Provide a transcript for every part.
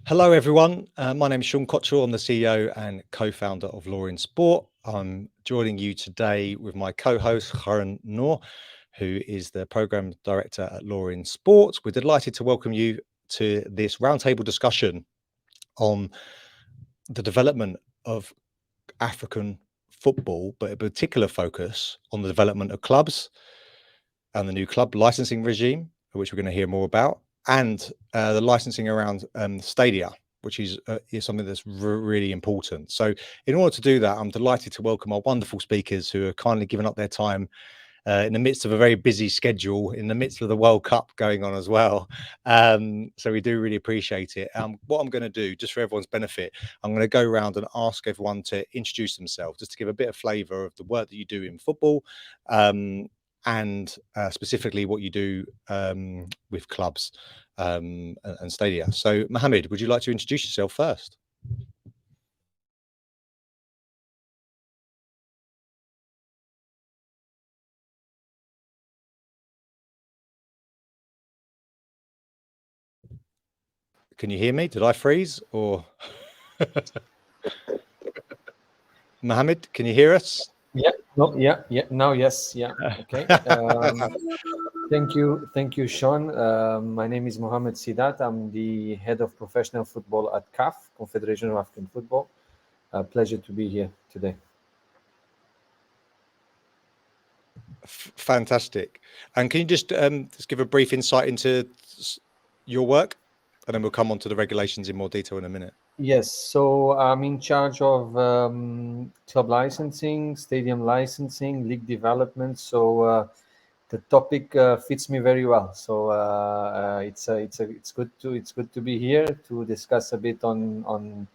Hello, everyone. My name is Sean Cottrell. I'm the CEO and co-founder of Law in Sport. I'm joining you today with my co-host, Karan Noor, who is the program director at Law in Sport. We're delighted to welcome you to this roundtable discussion on the development of African football, but a particular focus on the development of clubs and the new club licensing regime, which we're going to hear more about, and the licensing around stadia, which is something that's really important. So in order to do that, I'm delighted to welcome our wonderful speakers who have kindly given up their time in the midst of a very busy schedule, in the midst of the World Cup going on as well. So we do really appreciate it. What I'm going to do, just for everyone's benefit, I'm going to go around and ask everyone to introduce themselves, just to give a bit of flavour of the work that you do in football, and specifically what you do with clubs and stadia. So Mohammed, would you like to introduce yourself first? Can you hear me? Did I freeze or? Mohammed, can you hear us? Yeah, no, yeah, now, yes, yeah, okay. Thank you, Sean. My name is Mohammed Sidat. I'm the head of professional football at CAF, Confederation of African Football. Pleasure to be here today. Fantastic. And can you just give a brief insight into your work, and then we'll come on to the regulations in more detail in a minute. Yes, so I'm in charge of club licensing, stadium licensing, league development. So the topic fits me very well. So it's good to be here to discuss a bit on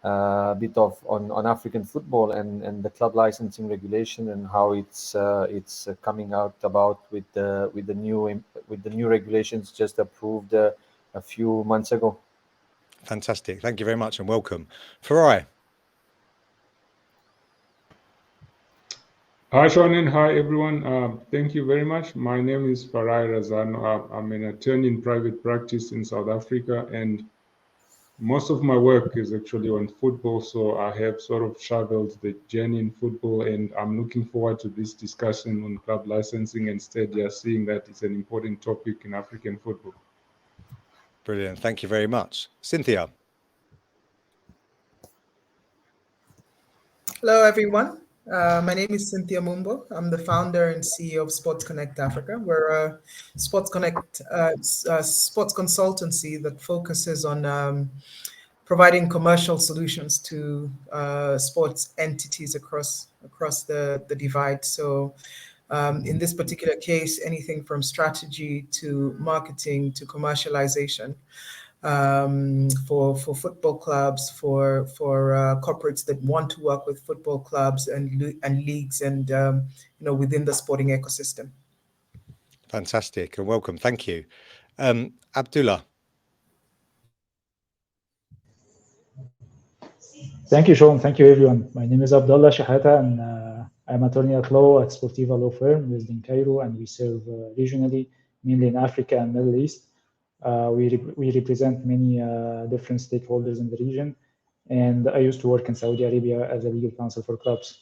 African football and the club licensing regulation and how it's coming out about with the new regulations just approved a few months ago. Fantastic. Thank you very much and welcome. Farai. Hi, Sean, and hi, everyone. Thank you very much. My name is Farai Razano. I'm an attorney in private practice in South Africa, and most of my work is actually on football. So I have sort of traveled the journey in football, and I'm looking forward to this discussion on club licensing and stadia, seeing that it's an important topic in African football. Brilliant. Thank you very much. Cynthia. Hello, everyone. My name is Cynthia Mumbo. I'm the founder and CEO of Sports Connect Africa. We're a sports consultancy that focuses on providing commercial solutions to sports entities across the divide. So in this particular case, anything from strategy to marketing to commercialization. For football clubs, for corporates that want to work with football clubs and leagues, and within the sporting ecosystem. Fantastic and welcome. Thank you, Abdallah. Thank you, Sean. Thank you, everyone. My name is Abdallah Shehata, and I'm attorney at law at Sportiva law firm based in Cairo, and we serve regionally, mainly in Africa and Middle East. We represent many different stakeholders in the region, and I used to work in Saudi Arabia as a legal counsel for clubs.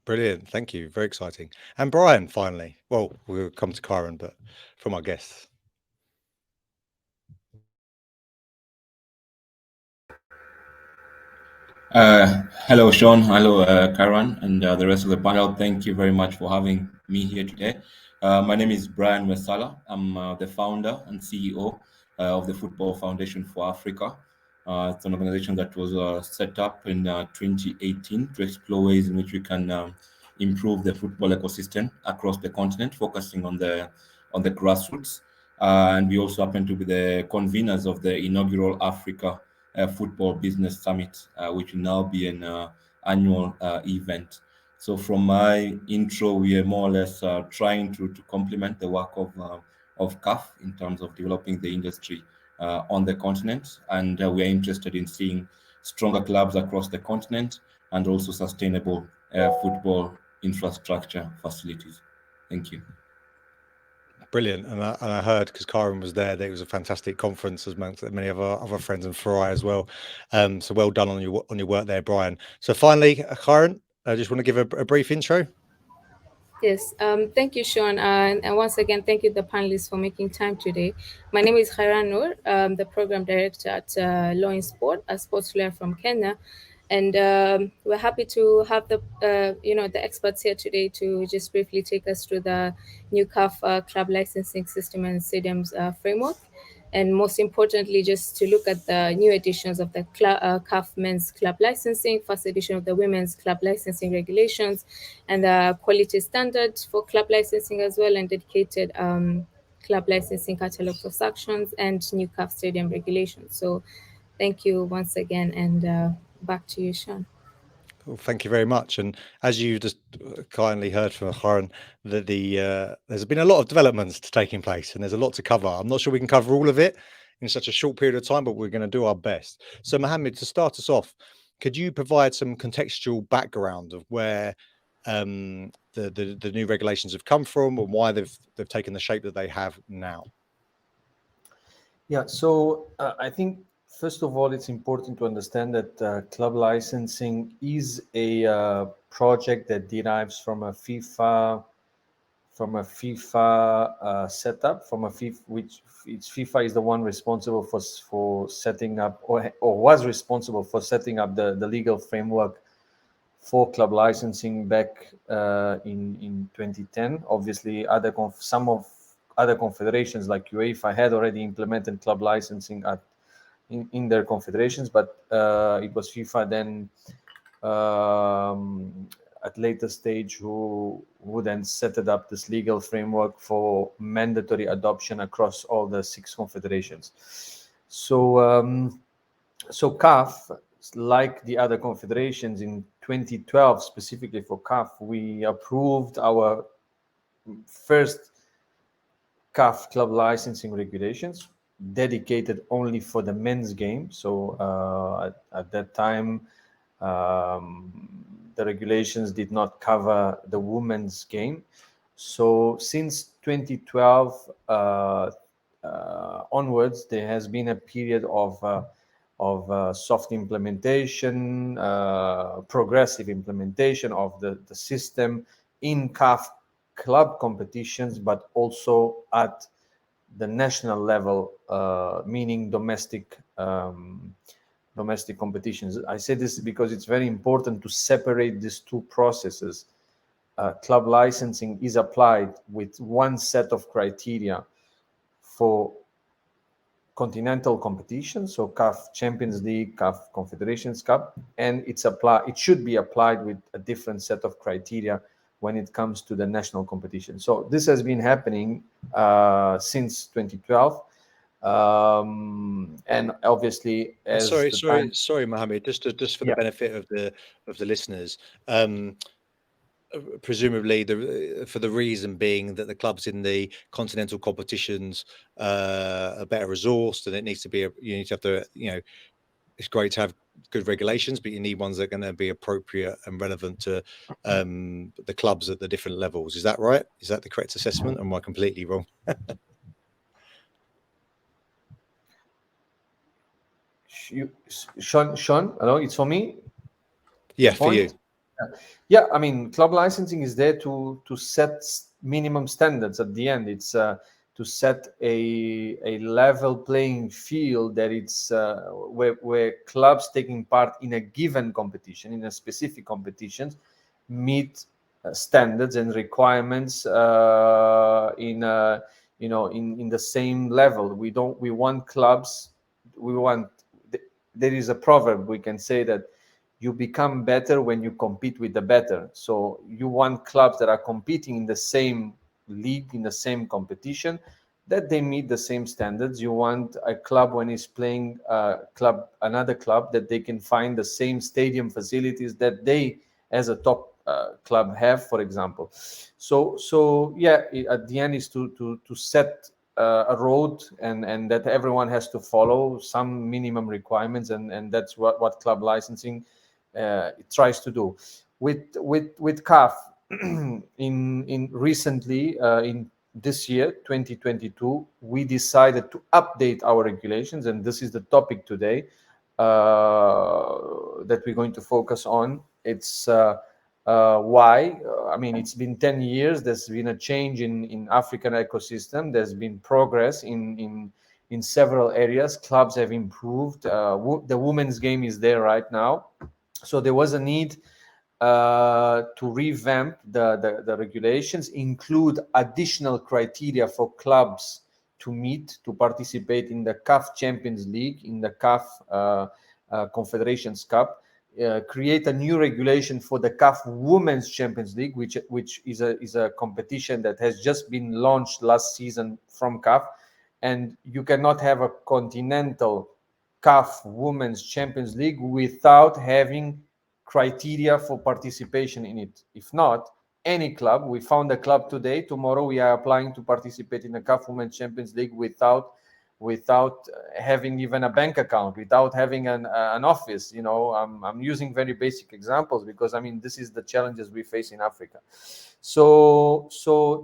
Brilliant, thank you, very exciting. And Brian, finally. Well, we'll come to Karen, but from our guests. Hello, Sean. Hello, Karen, and the rest of the panel. Thank you very much for having me here today. My name is Brian Wesaala. I'm the founder and CEO of the Football Foundation for Africa. It's an organization that was set up in 2018 to explore ways in which we can improve the football ecosystem across the continent, focusing on the grassroots. And we also happen to be the conveners of the inaugural Africa Football Business Summit, which will now be an annual event. So from my intro, we are more or less trying to complement the work of CAF in terms of developing the industry on the continent. And we are interested in seeing stronger clubs across the continent and also sustainable football infrastructure facilities. Thank you. Brilliant. And I heard, because Karen was there, that it was a fantastic conference, as many of our other friends, and Farai as well. So well done on your work there, Brian. So finally, Karen, I just want to give a brief intro. Yes, thank you, Sean. And once again, thank you, the panelists, for making time today. My name is Khairan Noor, the program director at Law in Sport, a sports lawyer from Kenya. And we're happy to have the experts here today to just briefly take us through the new CAF club licensing system and stadiums framework. And most importantly, just to look at the new editions of the CAF men's club licensing, first edition of the women's club licensing regulations, and the quality standards for club licensing as well, and dedicated club licensing catalogs of sanctions and new CAF stadium regulations. So thank you once again, and back to you, Sean. Well, thank you very much. And as you just kindly heard from Karen, that there's been a lot of developments taking place, and there's a lot to cover. I'm not sure we can cover all of it in such a short period of time, but we're going to do our best. So, Mohammed, to start us off, could you provide some contextual background of where the new regulations have come from and why they've taken the shape that they have now? Yeah, so I think first of all, it's important to understand that club licensing is a project that derives from a FIFA setup, from a FIFA, which FIFA is the one responsible for setting up, or was responsible for setting up the legal framework for club licensing back in 2010. Obviously, some of other confederations like UEFA had already implemented club licensing in their confederations, but it was FIFA then at later stage who then set it up this legal framework for mandatory adoption across all the 6 confederations. So CAF, like the other confederations, in 2012 specifically for CAF, we approved our first CAF club licensing regulations dedicated only for the men's game. So at that time, the regulations did not cover the women's game. So since 2012 onwards, there has been a period of soft implementation, progressive implementation of the system in CAF club competitions, but also at the national level, meaning domestic competitions. I say this because it's very important to separate these two processes. Club licensing is applied with one set of criteria for continental competitions, so CAF Champions League, CAF Confederations Cup, and it should be applied with a different set of criteria when it comes to the national competition. So this has been happening since 2012. And obviously, as sorry, Mohammed, just for the benefit of the listeners, presumably for the reason being that the clubs in the continental competitions are better resourced, and it needs to be you need to have the, it's great to have good regulations, but you need ones that are going to be appropriate and relevant to the clubs at the different levels. Is that right? Is that the correct assessment? Or am I completely wrong? Sean, hello, it's for me? Yeah, for you. Yeah, I mean, club licensing is there to set minimum standards at the end. It's to set a level playing field that it's where clubs taking part in a given competition, in a specific competition, meet standards and requirements in the same level. We want clubs. There is a proverb we can say that you become better when you compete with the better. So you want clubs that are competing in the same league, in the same competition, that they meet the same standards. You want a club, when it's playing another club, that they can find the same stadium facilities that they, as a top club, have, for example. So yeah, at the end is to set a road and that everyone has to follow some minimum requirements, and that's what club licensing it tries to do. With CAF in recently in this year, 2022, we decided to update our regulations, and this is the topic today that we're going to focus on. It's why. I mean, it's been 10 years. There's been a change in African ecosystem. There's been progress in several areas. Clubs have improved. The women's game is there right now. So there was a need to revamp the regulations, include additional criteria for clubs to meet to participate in the CAF Champions League, in the CAF Confederations Cup, create a new regulation for the CAF Women's Champions League, which is a competition that has just been launched last season from CAF, and you cannot have a continental CAF Women's Champions League without having criteria for participation in it. If not, any club, we found a club today, tomorrow we are applying to participate in the CAF Women's Champions League without having even a bank account, without having an office. You know, I'm using very basic examples because, I mean, this is the challenges we face in Africa. So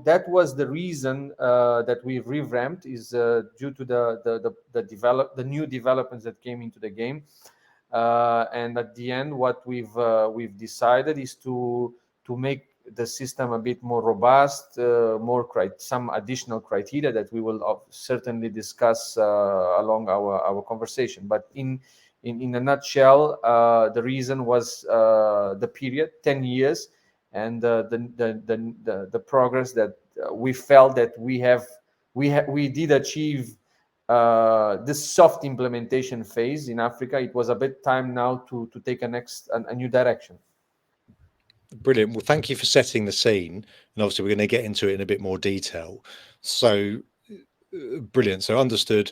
that was the reason that we've revamped, is due to the new developments that came into the game. And at the end, what we've decided is to make the system a bit more robust, some additional criteria that we will certainly discuss along our conversation. But in a nutshell, the reason was the period, 10 years, and the progress that we felt that we did achieve this soft implementation phase in Africa. It was a bit time now to take a new direction. Brilliant. Well, thank you for setting the scene, and obviously we're going to get into it in a bit more detail. So brilliant. So understood.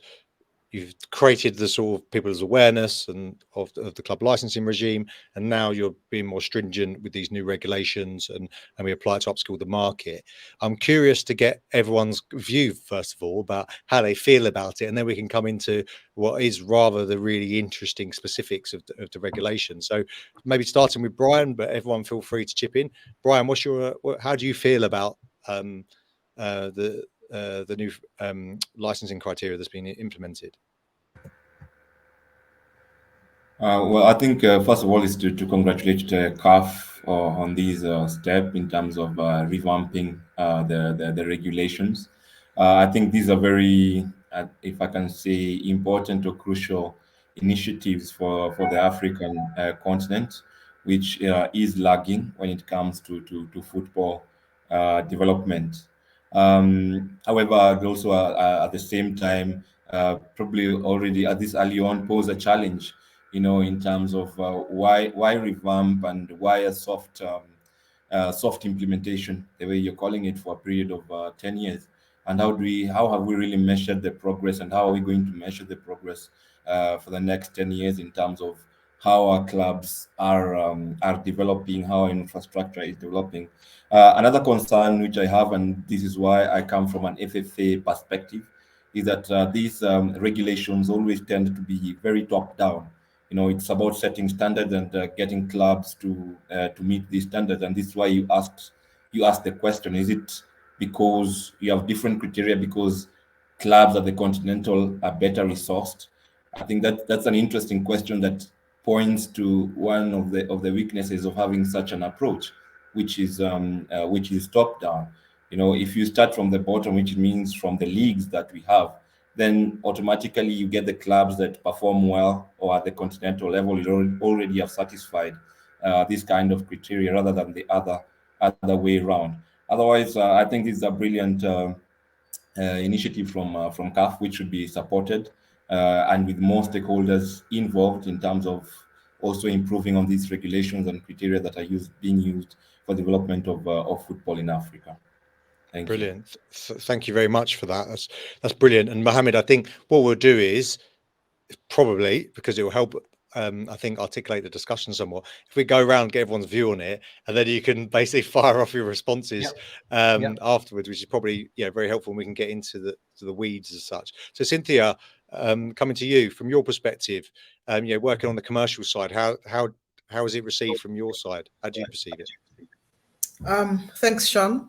You've created the sort of people's awareness and of the club licensing regime, and now you're being more stringent with these new regulations, and we apply it to upskill the market. I'm curious to get everyone's view, first of all, about how they feel about it, and then we can come into what is rather the really interesting specifics of the regulation. So maybe starting with Brian, but everyone feel free to chip in. Brian, how do you feel about the new licensing criteria that's been implemented? Well, I think first of all is to congratulate CAF on this step in terms of revamping the regulations. I think these are very, if I can say, important or crucial initiatives for the African continent, which is lagging when it comes to football development. However, they also at the same time probably already at this early on pose a challenge, you know, in terms of why revamp and why a soft implementation, the way you're calling it, for a period of 10 years, and how have we really measured the progress, and how are we going to measure the progress for the next 10 years in terms of how our clubs are developing, how our infrastructure is developing. Another concern which I have, and this is why I come from an FFA perspective, is that these regulations always tend to be very top down. You know, it's about setting standards and getting clubs to meet these standards. And this is why you asked the question: is it because you have different criteria because clubs at the continental are better resourced? I think that's an interesting question that points to one of the weaknesses of having such an approach, which is top down. You know, if you start from the bottom, which means from the leagues that we have, then automatically you get the clubs that perform well or at the continental level you already have satisfied this kind of criteria, rather than the other way around. Otherwise, I think this is a brilliant initiative from CAF, which should be supported, and with more stakeholders involved in terms of also improving on these regulations and criteria that are being used for development of football in Africa. Thank Brilliant. Thank you very much for that. That's brilliant. And Mohammed, I think what we'll do is probably, because it will help, I think, articulate the discussion somewhat, if we go around, get everyone's view on it, and then you can basically fire off your responses afterwards, which is probably very helpful, and we can get into the weeds as such. So Cynthia, coming to you from your perspective, working on the commercial side, how is it received from your side? How do you perceive it? Thanks, Sean.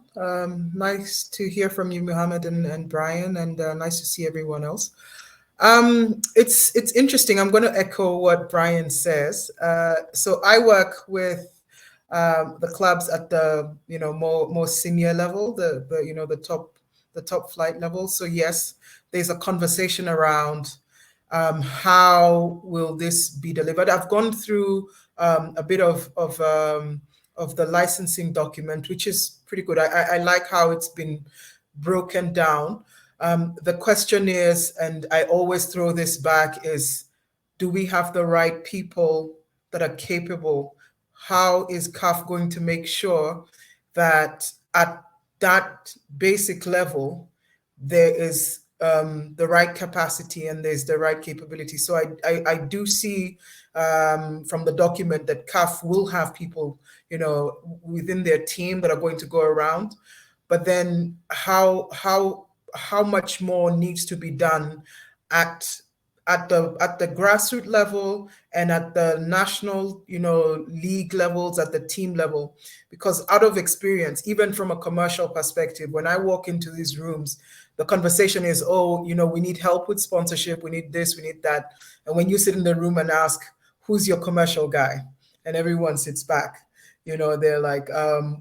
Nice to hear from you, Muhammad and Brian, and nice to see everyone else. It's interesting. I'm going to echo what Brian says. So I work with the clubs at the more senior level, the top flight level. So yes, there's a conversation around how will this be delivered. I've gone through a bit of the licensing document, which is pretty good. I like how it's been broken down. The question is, and I always throw this back, is do we have the right people that are capable? How is CAF going to make sure that at that basic level, there is the right capacity and there's the right capability? So I do see from the document that CAF will have people, within their team that are going to go around. But then how much more needs to be done at the grassroots level and at the national, league levels, at the team level? Because out of experience, even from a commercial perspective, when I walk into these rooms, the conversation is, we need help with sponsorship, we need this, we need that. And when you sit in the room and ask, who's your commercial guy? And everyone sits back. They're like,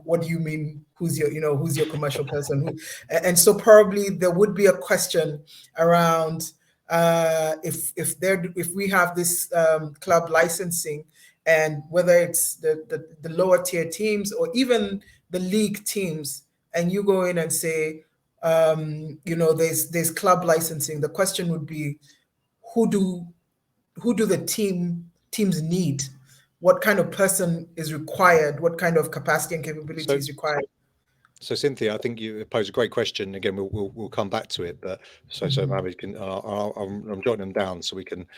what do you mean? Who's your commercial person? And so probably there would be a question around if we have this club licensing, and whether it's the lower tier teams or even the league teams, and you go in and say, there's club licensing. The question would be, who do the teams need? What kind of person is required? What kind of capacity and capability is required? So Cynthia, I think you posed a great question. Again, we'll come back to it, but so maybe can I'm jotting them down so we can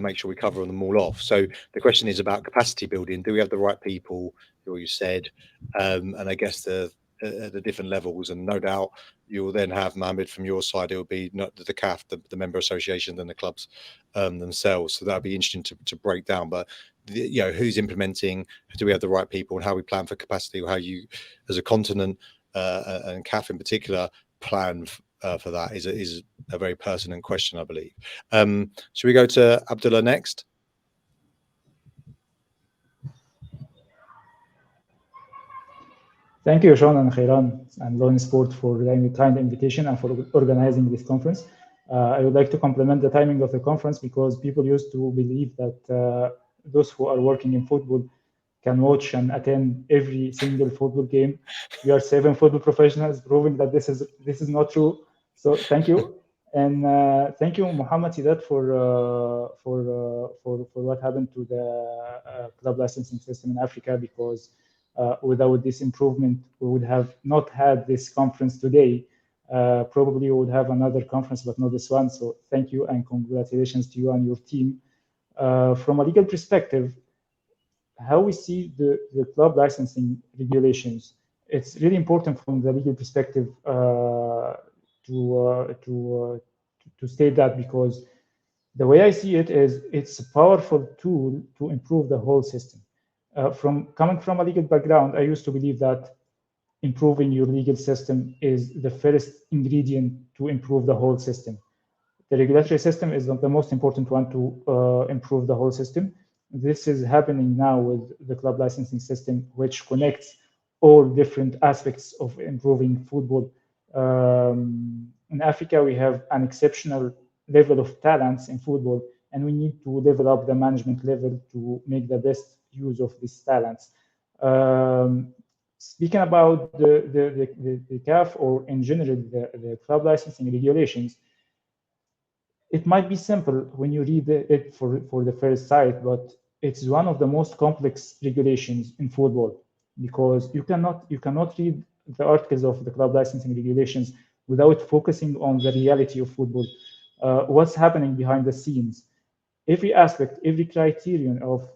make sure we cover them all off. So the question is about capacity building. Do we have the right people? What you said, and I guess the different levels, and no doubt you'll then have, Mohammed, from your side, it will be not the CAF, the member association, and the clubs themselves. So that'll be interesting to break down. But who's implementing? Do we have the right people, and how we plan for capacity, or how you, as a continent and CAF in particular, plan for that is a very pertinent question, I believe. Should we go to Abdallah next? Thank you, Sean and Khairan and Law in Sport for the kind invitation and for organizing this conference. I would like to compliment the timing of the conference, because people used to believe that those who are working in football can watch and attend every single football game. We are 7 football professionals proving that this is not true. So thank you, and thank you, Muhammad Sidat, for what happened to the club licensing system in Africa, because without this improvement, we would have not had this conference today. Probably we would have another conference, but not this one. So thank you and congratulations to you and your team. From a legal perspective, how we see the club licensing regulations, it's really important from the legal perspective to state that, because the way I see it is it's a powerful tool to improve the whole system. Coming from a legal background, I used to believe that improving your legal system is the first ingredient to improve the whole system. The regulatory system is the most important one to improve the whole system. This is happening now with the club licensing system, which connects all different aspects of improving football. In Africa, we have an exceptional level of talents in football, and we need to develop the management level to make the best use of these talents. Speaking about the CAF, or in general the club licensing regulations, it might be simple when you read it for the first sight, but it's one of the most complex regulations in football, because you cannot read the articles of the club licensing regulations without focusing on the reality of football, what's happening behind the scenes. Every aspect, every criterion of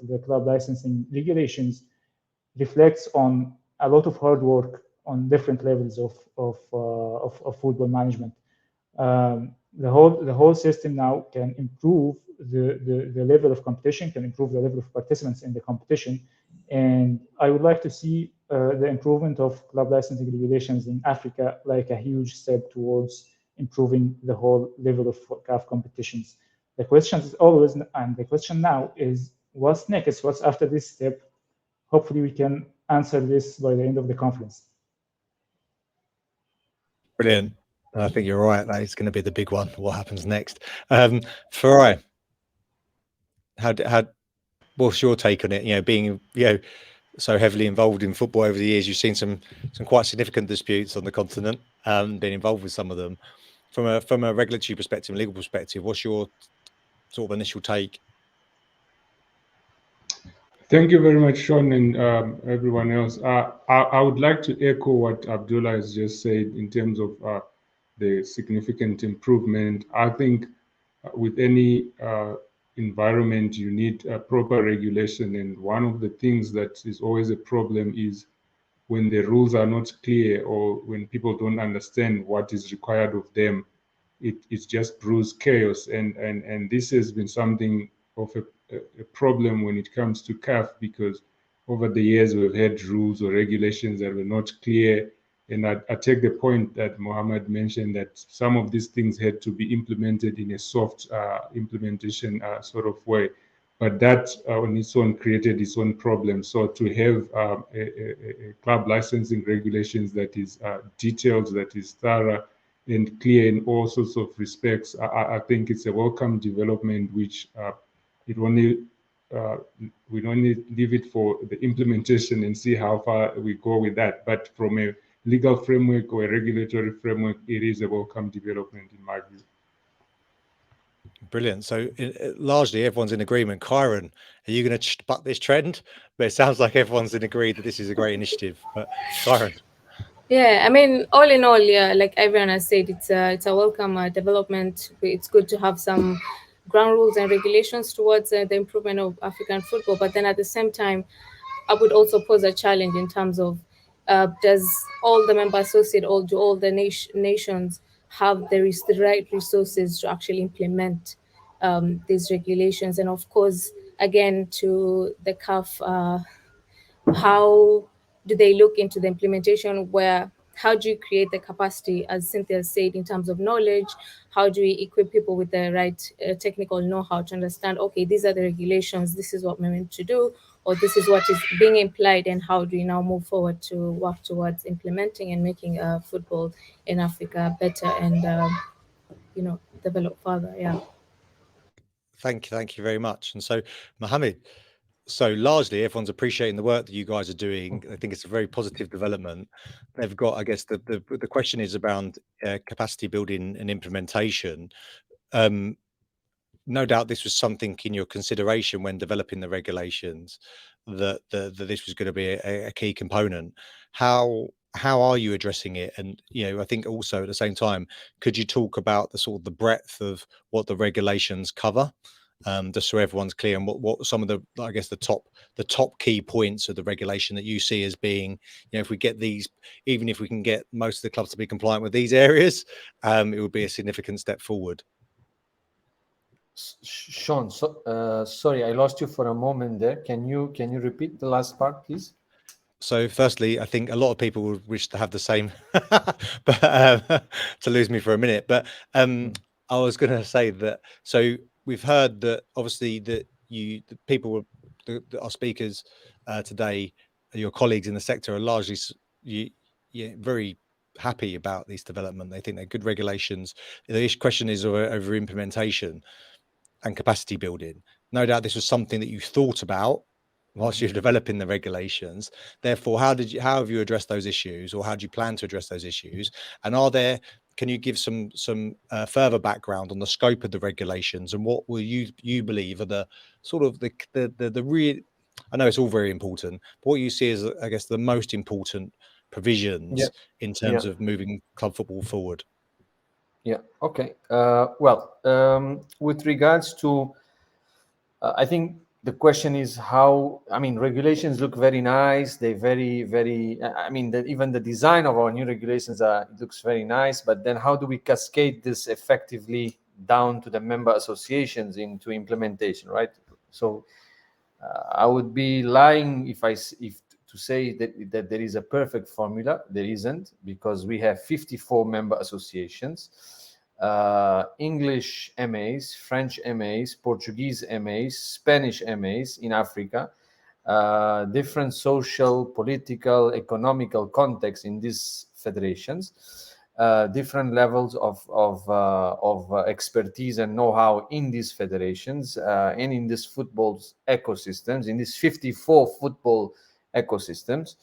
the club licensing regulations reflects on a lot of hard work on different levels of football management. The whole system now can improve the level of competition, can improve the level of participants in the competition. And I would like to see the improvement of club licensing regulations in Africa like a huge step towards improving the whole level of CAF competitions. The question is always, and the question now is, what's next? What's after this step? Hopefully we can answer this by the end of the conference. Brilliant. I think you're right. That is going to be the big one. What happens next? Farai, what's your take on it? You know, being so heavily involved in football over the years, you've seen some quite significant disputes on the continent. Been involved with some of them. From a regulatory perspective, legal perspective, what's your sort of initial take? Thank you very much, Sean, and everyone else. I would like to echo what Abdullah has just said in terms of the significant improvement. I think with any environment, you need a proper regulation. And one of the things that is always a problem is when the rules are not clear or when people don't understand what is required of them, it just brews chaos. And this has been something of a problem when it comes to CAF, because over the years we've had rules or regulations that were not clear. And I take the point that Mohammed mentioned, that some of these things had to be implemented in a soft implementation sort of way. But that on its own created its own problem. So to have a club licensing regulations that is detailed, that is thorough and clear in all sorts of respects, I think it's a welcome development, which we only leave it for the implementation and see how far we go with that. But from a legal framework or a regulatory framework, it is a welcome development in my view. Brilliant. So largely everyone's in agreement. Kyron, are you going to buck this trend? But it sounds like everyone's in agreement that this is a great initiative. But Kyron. Yeah, I mean, all in all, yeah, like everyone has said, it's a welcome development. It's good to have some ground rules and regulations towards the improvement of African football. But then at the same time, I would also pose a challenge in terms of does all the member associates, do all the nations have the right resources to actually implement these regulations? And of course, again, to the CAF, how do they look into the implementation? How do you create the capacity, as Cynthia said, in terms of knowledge? How do we equip people with the right technical know-how to understand, okay, these are the regulations, this is what we're meant to do, or this is what is being implied, and how do we now move forward to work towards implementing and making football in Africa better and, develop further? Yeah. Thank you very much. And so, Mohammed, so largely everyone's appreciating the work that you guys are doing. I think it's a very positive development. They've got, I guess, the question is around capacity building and implementation. No doubt this was something in your consideration when developing the regulations, that this was going to be a key component. How are you addressing it? And I think also at the same time, could you talk about the sort of the breadth of what the regulations cover? Just so everyone's clear, and what some of the, I guess, the top key points of the regulation that you see as being, if we get these, even if we can get most of the clubs to be compliant with these areas, it would be a significant step forward. Sean, sorry, I lost you for a moment there. Can you repeat the last part, please? So firstly, I think a lot of people would wish to have the same, but to lose me for a minute. But I was going to say that, so we've heard that obviously that our speakers today, your colleagues in the sector, are largely very happy about this development. They think they're good regulations. The question is over implementation and capacity building. No doubt this was something that you thought about whilst you're developing the regulations. Therefore, how have you addressed those issues, or how do you plan to address those issues? And can you give some further background on the scope of the regulations, and what will you believe are the sort of the real, I know it's all very important, but what you see as, I guess, the most important provisions in terms of moving club football forward? Yeah. Okay. With regards to, I think the question is how. I mean, regulations look very nice. They very, very. I mean, even the design of our new regulations looks very nice. But then, how do we cascade this effectively down to the member associations into implementation, right? So I would be lying if to say that there is a perfect formula. There isn't, because we have 54 member associations, English MAs, French MAs, Portuguese MAs, Spanish MAs in Africa, different social, political, economical contexts in these federations, different levels of expertise and know-how in these federations and in these football ecosystems, in these 54 football ecosystems.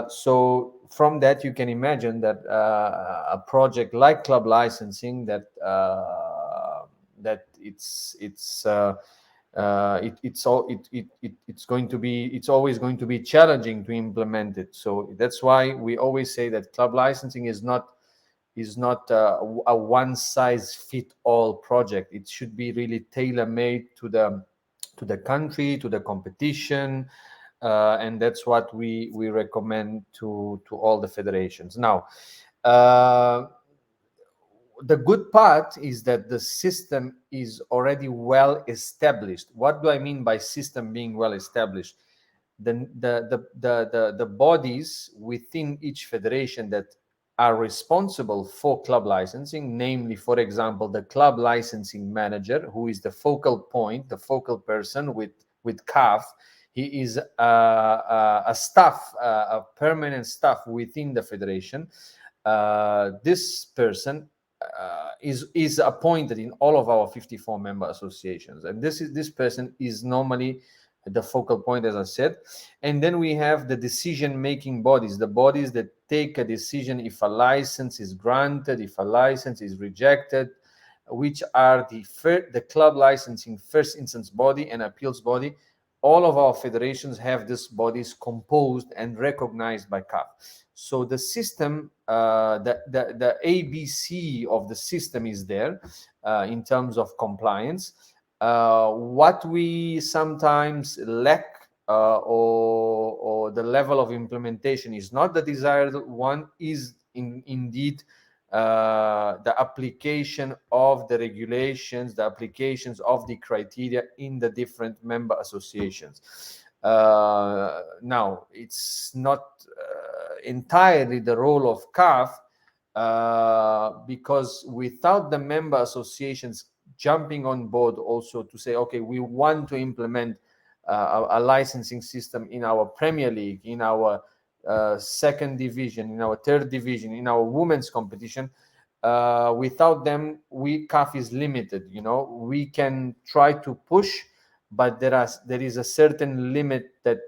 So from that, you can imagine that a project like club licensing, that it's always going to be challenging to implement it. So that's why we always say that club licensing is not a one-size-fit-all project. It should be really tailor-made to the country, to the competition, and that's what we recommend to all the federations. Now, the good part is that the system is already well established. What do I mean by system being well established? The bodies within each federation that are responsible for club licensing, namely, for example, the club licensing manager, who is the focal point, the focal person with CAF. He is a staff, a permanent staff within the federation. This person is appointed in all of our 54 member associations, and this person is normally the focal point, as I said. And then we have the decision-making bodies, the bodies that take a decision if a license is granted, if a license is rejected, which are the club licensing first instance body and appeals body. All of our federations have these bodies composed and recognized by CAF. So the system, the ABC of the system is there in terms of compliance. What we sometimes lack or the level of implementation is not the desired one, is indeed the application of the regulations, the applications of the criteria in the different member associations. Now, it's not entirely the role of CAF, because without the member associations jumping on board also to say, okay, we want to implement a licensing system in our Premier League, in our second division, in our third division, in our women's competition. Without them, CAF is limited. We can try to push, but there is a certain limit that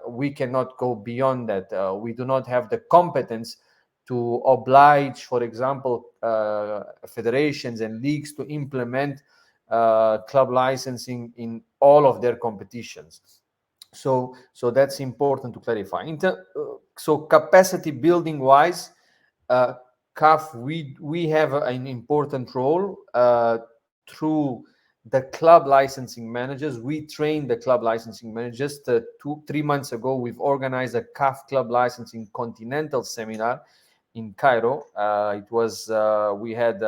we cannot go beyond that. We do not have the competence to oblige, for example, federations and leagues to implement club licensing in all of their competitions. So that's important to clarify. So capacity building wise, CAF, we have an important role through the club licensing managers. We train the club licensing managers. 2-3 months ago, we've organized a CAF club licensing continental seminar in Cairo. We had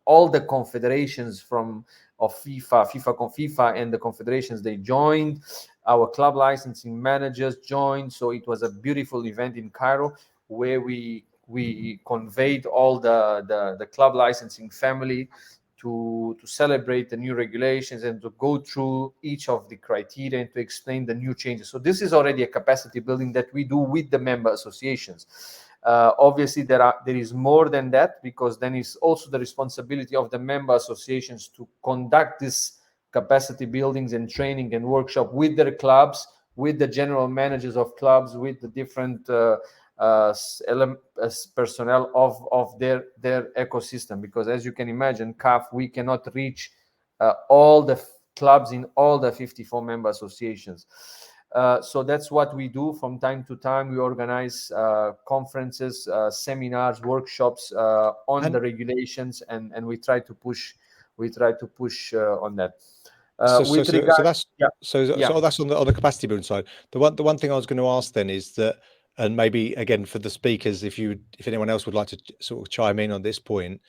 all the confederations of FIFA and the confederations, they joined. Our club licensing managers joined. So it was a beautiful event in Cairo where we conveyed all the club licensing family to celebrate the new regulations and to go through each of the criteria and to explain the new changes. So this is already a capacity building that we do with the member associations. Obviously, there is more than that, because then it's also the responsibility of the member associations to conduct this capacity buildings and training and workshop with their clubs, with the general managers of clubs, with the different personnel of their ecosystem. Because as you can imagine, CAF, we cannot reach all the clubs in all the 54 member associations. So that's what we do from time to time. We organize conferences, seminars, workshops on the regulations, and we try to push on that. So that's on the capacity building side. The one thing I was going to ask then is that And maybe again for the speakers, if anyone else would like to sort of chime in on this point,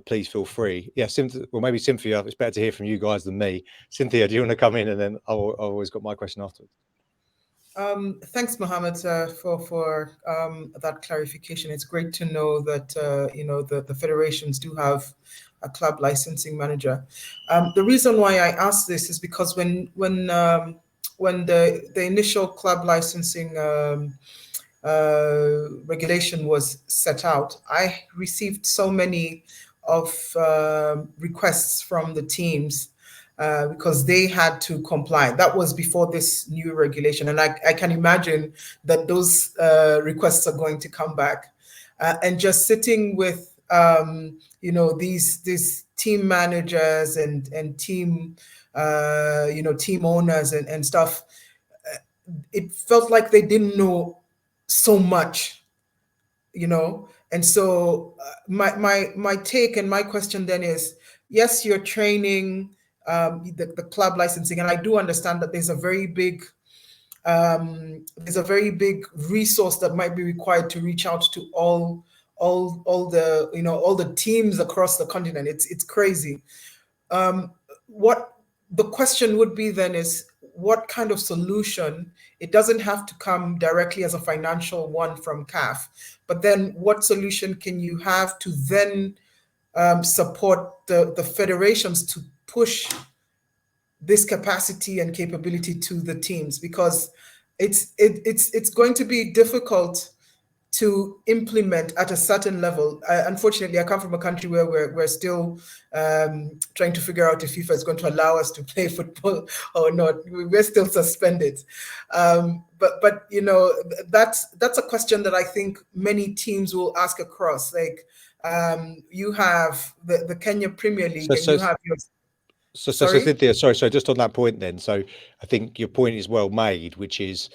please feel free. Yeah, Cynthia, or maybe Cynthia. It's better to hear from you guys than me. Cynthia, do you want to come in, and then I've always got my question afterwards. Thanks, Mohammed, for that clarification. It's great to know that the federations do have a club licensing manager. The reason why I asked this is because when the initial club licensing regulation was set out, I received so many of requests from the teams because they had to comply. That was before this new regulation. And I can imagine that those requests are going to come back. And just sitting with, these team managers and team, team owners and stuff, it felt like they didn't know so much, And so my take and my question then is, yes, you're training the club licensing, and I do understand that there's a very big resource that might be required to reach out to all the teams across the continent. It's crazy. What the question would be then is, what kind of solution? It doesn't have to come directly as a financial one from CAF, but then what solution can you have to then support the federations to push this capacity and capability to the teams? Because it's going to be difficult to implement at a certain level. Unfortunately, I come from a country where we're still trying to figure out if FIFA is going to allow us to play football or not. We're still suspended. But that's a question that I think many teams will ask across. Like you have the Kenya Premier League, and you have your. So Cynthia, sorry, just on that point then. So I think your point is well made, which is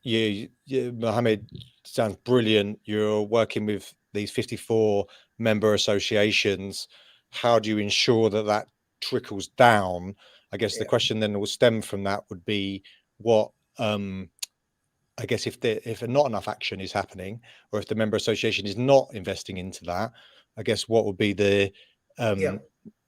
you Mohammed, sounds brilliant. You're working with these 54 member associations. How do you ensure that trickles down? I guess the question then will stem from that would be what I guess if not enough action is happening, or if the member association is not investing into that, I guess what would be the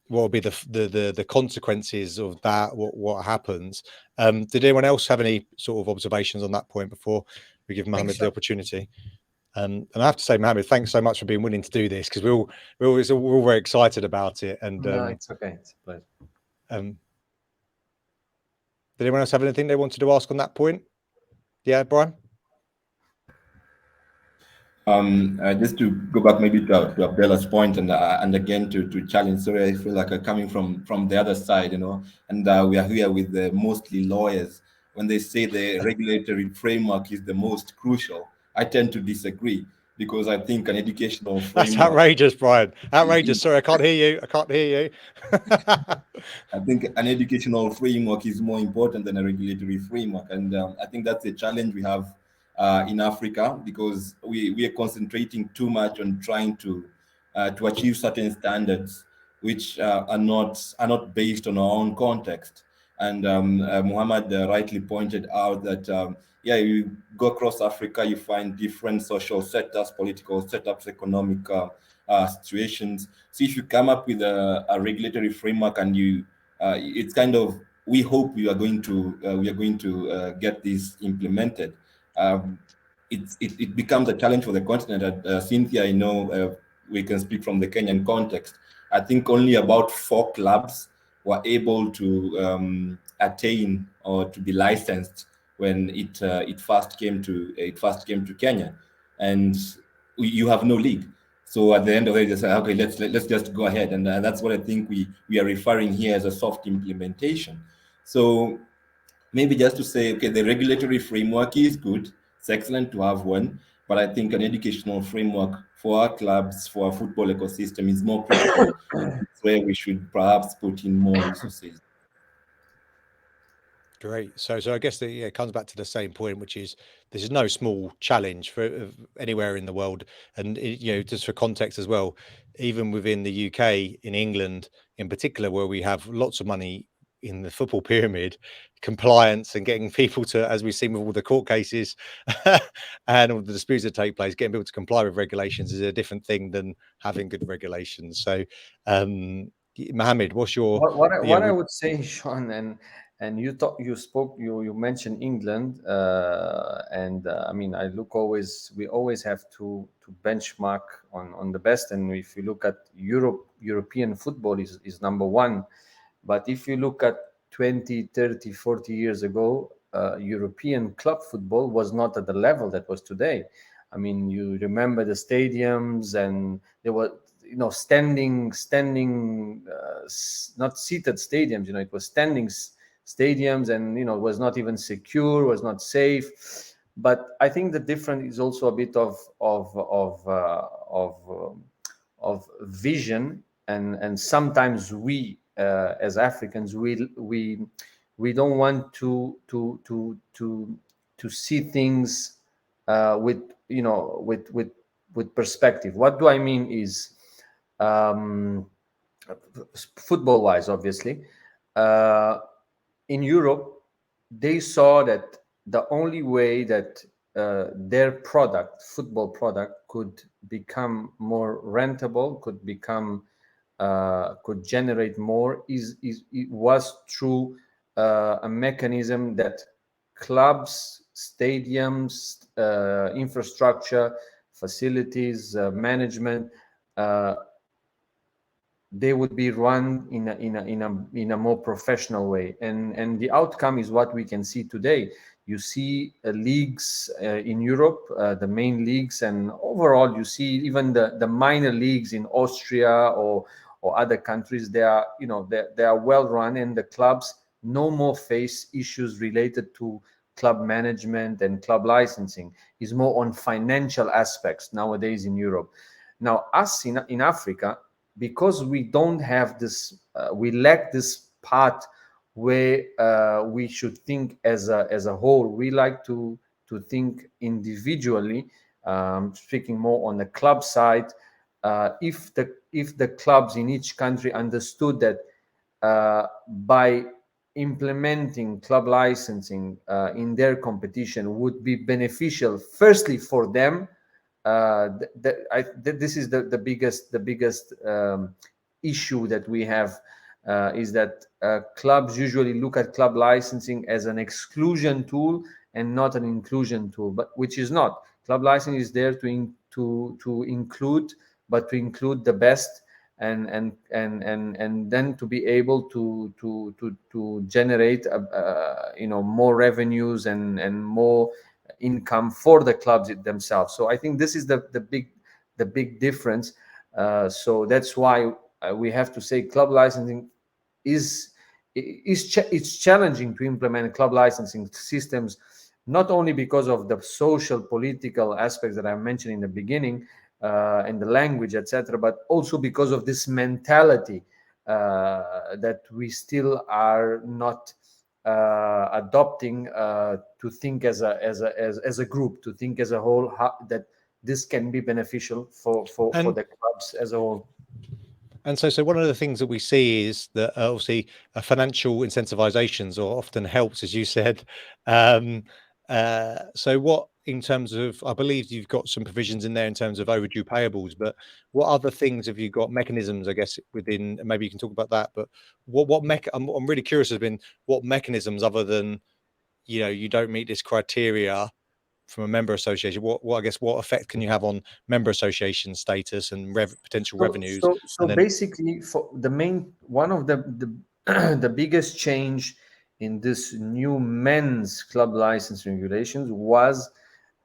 what will be the consequences of that? What happens? Did anyone else have any sort of observations on that point before we give Mohammed the opportunity? And I have to say, Mohammed, thanks so much for being willing to do this, because we're all very excited about it. And no, it's okay. It's a pleasure. Did anyone else have anything they wanted to ask on that point? Yeah, Brian. Just to go back maybe to Abdallah's point and again to challenge. Sorry, I feel like I'm coming from the other side, and we are here with mostly lawyers. When they say the regulatory framework is the most crucial, I tend to disagree, because I think an educational framework. That's outrageous, Brian. Outrageous. Sorry, I can't hear you. I think an educational framework is more important than a regulatory framework, and I think that's a challenge we have in Africa, because we are concentrating too much on trying to achieve certain standards which are not based on our own context. And Muhammad rightly pointed out that you go across Africa, you find different social setups, political setups, economic situations. So if you come up with a regulatory framework, and it's kind of, we hope we are going to get this implemented. It becomes a challenge for the continent. Cynthia, we can speak from the Kenyan context. I think only about 4 clubs were able to attain or to be licensed when it first came to Kenya, and you have no league. So at the end of the day, they say, okay, let's just go ahead, and that's what I think we are referring here as a soft implementation. So maybe just to say, okay, the regulatory framework is good. It's excellent to have one, but I think an educational framework for our clubs, for our football ecosystem, is more critical. It's where we should perhaps put in more resources. Great. So I guess it comes back to the same point, which is this is no small challenge for anywhere in the world, and just for context as well, even within the UK, in England in particular, where we have lots of money in the football pyramid, compliance and getting people to, as we've seen with all the court cases and all the disputes that take place, getting people to comply with regulations is a different thing than having good regulations. So, Mohammed, what's your what I would say, Sean, and you mentioned England, I mean, we always have to benchmark on the best, and if you look at European football is number one, but if you look at 20, 30, 40 years ago, European club football was not at the level that was today. I mean, you remember the stadiums, and there were standing, not seated stadiums. It was standing stadiums, and it was not even secure, was not safe. But I think the difference is also a bit of vision, and sometimes we as Africans we don't want to see things with perspective. What do I mean is, football wise, obviously, in Europe they saw that the only way that their football product could become more rentable, could generate more, it was through a mechanism that clubs, stadiums, infrastructure, facilities, management, they would be run in a more professional way, and the outcome is what we can see today. You see leagues in Europe, the main leagues, and overall you see even the minor leagues in Austria or other countries. They are well run, and the clubs no more face issues related to club management and club licensing. Is more on financial aspects nowadays in Europe. Now us in Africa, because we don't have this, we lack this part where we should think as a whole. We like to think individually, speaking more on the club side. If the clubs in each country understood that by implementing club licensing in their competition would be beneficial, firstly for them. This is the biggest issue that we have, is that clubs usually look at club licensing as an exclusion tool and not an inclusion tool, but which is not. Club licensing is there to include, but to include the best, and then to be able to generate more revenues and more income for the clubs themselves. So I think this is the big difference. So that's why we have to say club licensing it's challenging to implement club licensing systems, not only because of the social political aspects that I mentioned in the beginning, and the language, etc., but also because of this mentality that we still are not adopting, to think as a group, to think as a whole, that this can be beneficial for the clubs as a whole. And so one of the things that we see is that obviously financial incentivizations or often helps, as you said. So what, in terms of, I believe you've got some provisions in there in terms of overdue payables, but what other things have you got, mechanisms, I guess, within, maybe you can talk about that, but I'm really curious as been what mechanisms, other than, you don't meet this criteria from a member association, what I guess, what effect can you have on member association status and potential revenues? So basically, for the main one of the biggest change in this new men's club license regulations was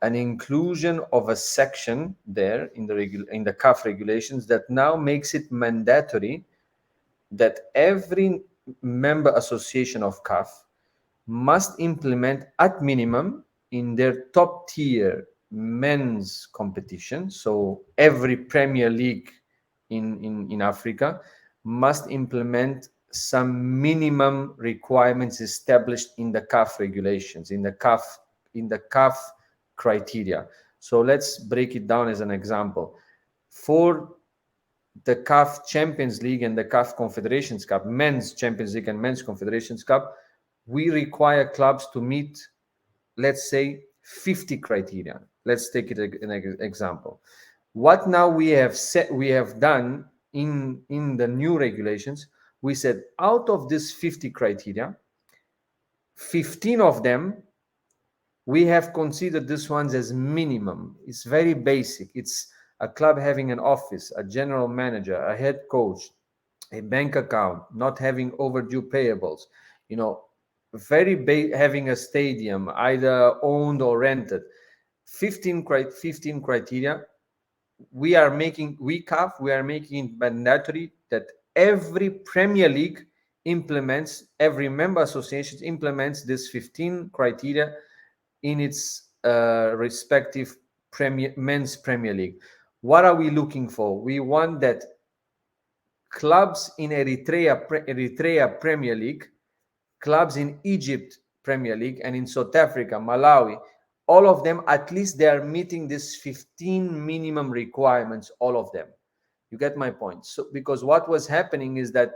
an inclusion of a section there in the CAF regulations that now makes it mandatory that every member association of CAF must implement at minimum in their top tier men's competition. So every Premier League in Africa must implement some minimum requirements established in the CAF regulations, in the CAF criteria. So let's break it down as an example. For the CAF Champions League and the CAF Confederations Cup, Men's Champions League and Men's Confederations Cup, we require clubs to meet, let's say, 50 criteria. Let's take it an example. What now we have done in the new regulations, we said out of this 50 criteria, 15 of them, we have considered these ones as minimum. It's very basic. It's a club having an office, a general manager, a head coach, a bank account, not having overdue payables, having a stadium, either owned or rented. 15 criteria. We are making it mandatory that every Premier League implements, every member association implements this 15 criteria in its respective men's Premier League. What are we looking for? We want that clubs in Eritrea Premier League, clubs in Egypt Premier League, and in South Africa, Malawi, all of them, at least they are meeting this 15 minimum requirements, all of them. You get my point? So because what was happening is that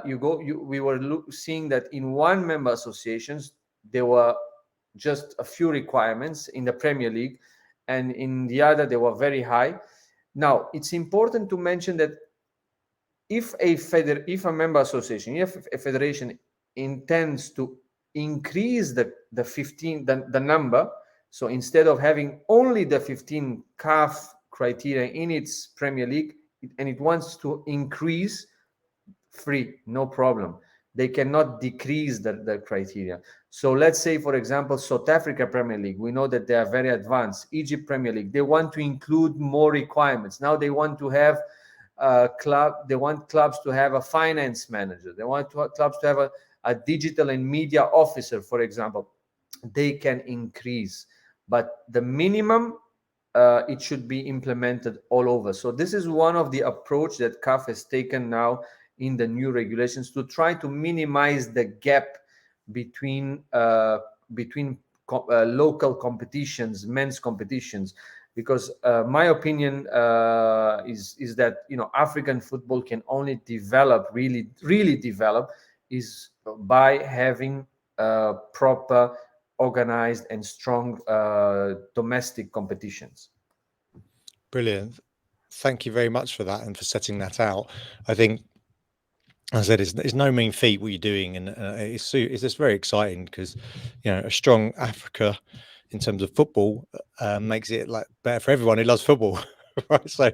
we were seeing that in one member associations there were just a few requirements in the Premier League, and in the other they were very high. Now it's important to mention that if a member association, if a federation intends to increase the number, so instead of having only the 15 CAF criteria in its Premier League, and it wants to increase, free, no problem. They cannot decrease the criteria. So let's say, for example, South Africa Premier League, we know that they are very advanced. Egypt Premier League, they want to include more requirements. Now they want to have they want clubs to have a finance manager. They want clubs to have a digital and media officer, for example. They can increase, but the minimum, it should be implemented all over. So this is one of the approach that CAF has taken now in the new regulations to try to minimize the gap between local competitions, men's competitions. Because my opinion is that African football can only develop, really develop, is by having proper, organized and strong domestic competitions. Brilliant. Thank you very much for that and for setting that out. I think, as I said, it's no mean feat what you're doing, and it's just very exciting because a strong Africa in terms of football makes it like better for everyone who loves football, right? So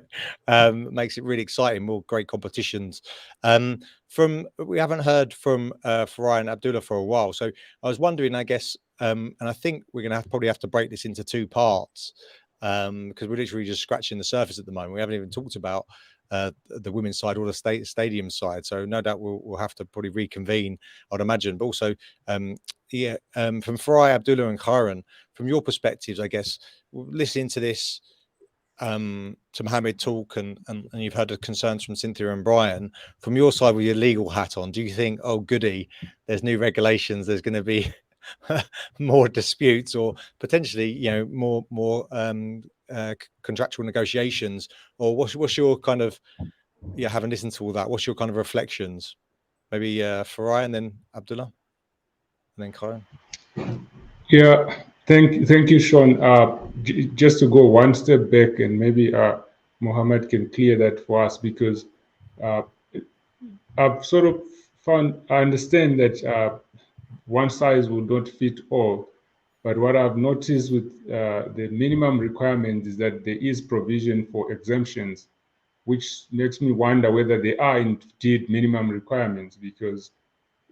makes it really exciting, more great competitions. We haven't heard from Farai and Abdallah for a while, so I was wondering, I guess, and I think we're going to probably have to break this into two parts because we're literally just scratching the surface at the moment. We haven't even talked about the women's side or the stadium side, so no doubt we'll have to probably reconvene, I'd imagine. But also from Farai, Abdallah and Khairan, from your perspectives, I guess, listening to this to Mohammed talk and you've heard the concerns from Cynthia and Brian, from your side with your legal hat on, do you think, oh goody, there's new regulations, there's going to be more disputes or potentially more contractual negotiations, or what's your kind of, having listened to all that, what's your kind of reflections? Maybe Farai and then Abdallah and then Khairan. Yeah, thank you, Sean. Just to go one step back, and maybe Mohammed can clear that for us, because I've sort of I understand that one size will not fit all, but what I've noticed with the minimum requirement is that there is provision for exemptions, which makes me wonder whether they are indeed minimum requirements, because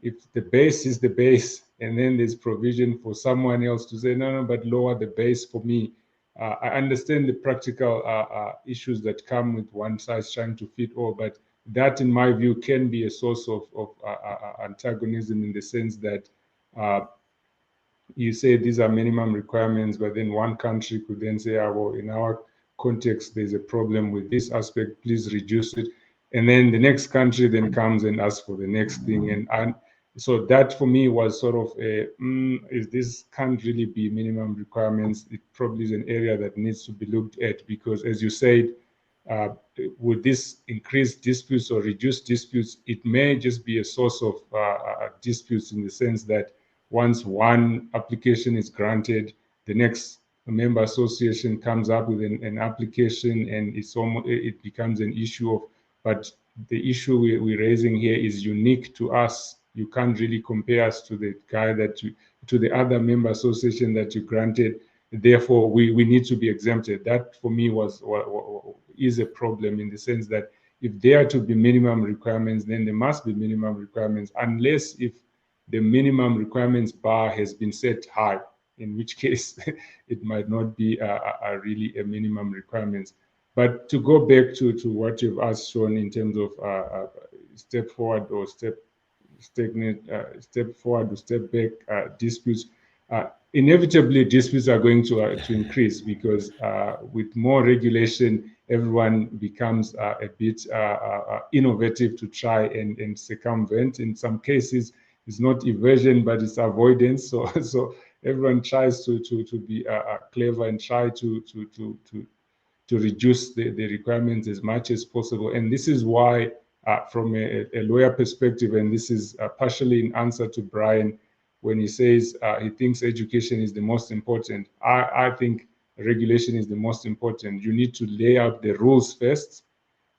if the base is the base and then there's provision for someone else to say, no, but lower the base for me. I understand the practical issues that come with one size trying to fit all, but that, in my view, can be a source of antagonism, in the sense that you say these are minimum requirements, but then one country could then say, well, in our context, there's a problem with this aspect, please reduce it. And then the next country then comes and asks for the next thing. And so that for me was sort of is this can't really be minimum requirements. It probably is an area that needs to be looked at, because as you said, would this increase disputes or reduce disputes? It may just be a source of disputes, in the sense that once one application is granted, the next member association comes up with an application, and it becomes an issue of, but the issue we're raising here is unique to us. You can't really compare us to the guy to the other member association that you granted. Therefore, we need to be exempted. That for me is a problem, in the sense that if there are to be minimum requirements, then there must be minimum requirements, unless if the minimum requirements bar has been set high, in which case it might not be really a minimum requirements. But to go back to what you've asked, Sean, in terms of step forward or step forward or step back disputes, inevitably disputes are going to increase, because with more regulation, everyone becomes a bit innovative to try and circumvent. In some cases, it's not evasion, but it's avoidance. So everyone tries to be clever and try to reduce the requirements as much as possible. And this is why, from a lawyer perspective, and this is partially in answer to Brian, when he says he thinks education is the most important, I think regulation is the most important. You need to lay out the rules first,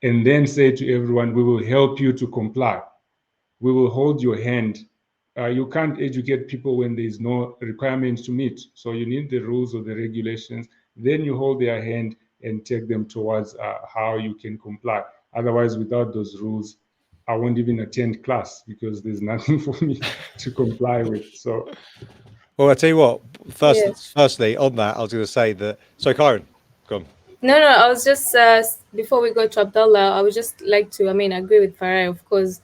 and then say to everyone, we will help you to comply. We will hold your hand. You can't educate people when there is no requirements to meet. So you need the rules or the regulations, then you hold their hand and take them towards how you can comply. Otherwise, without those rules, I won't even attend class, because there's nothing for me to comply with. So, well, I tell you what. Firstly, on that, I was going to say that. So, Kyron, go on. No, I was just before we go to Abdallah, I would just like to, agree with Farai, of course.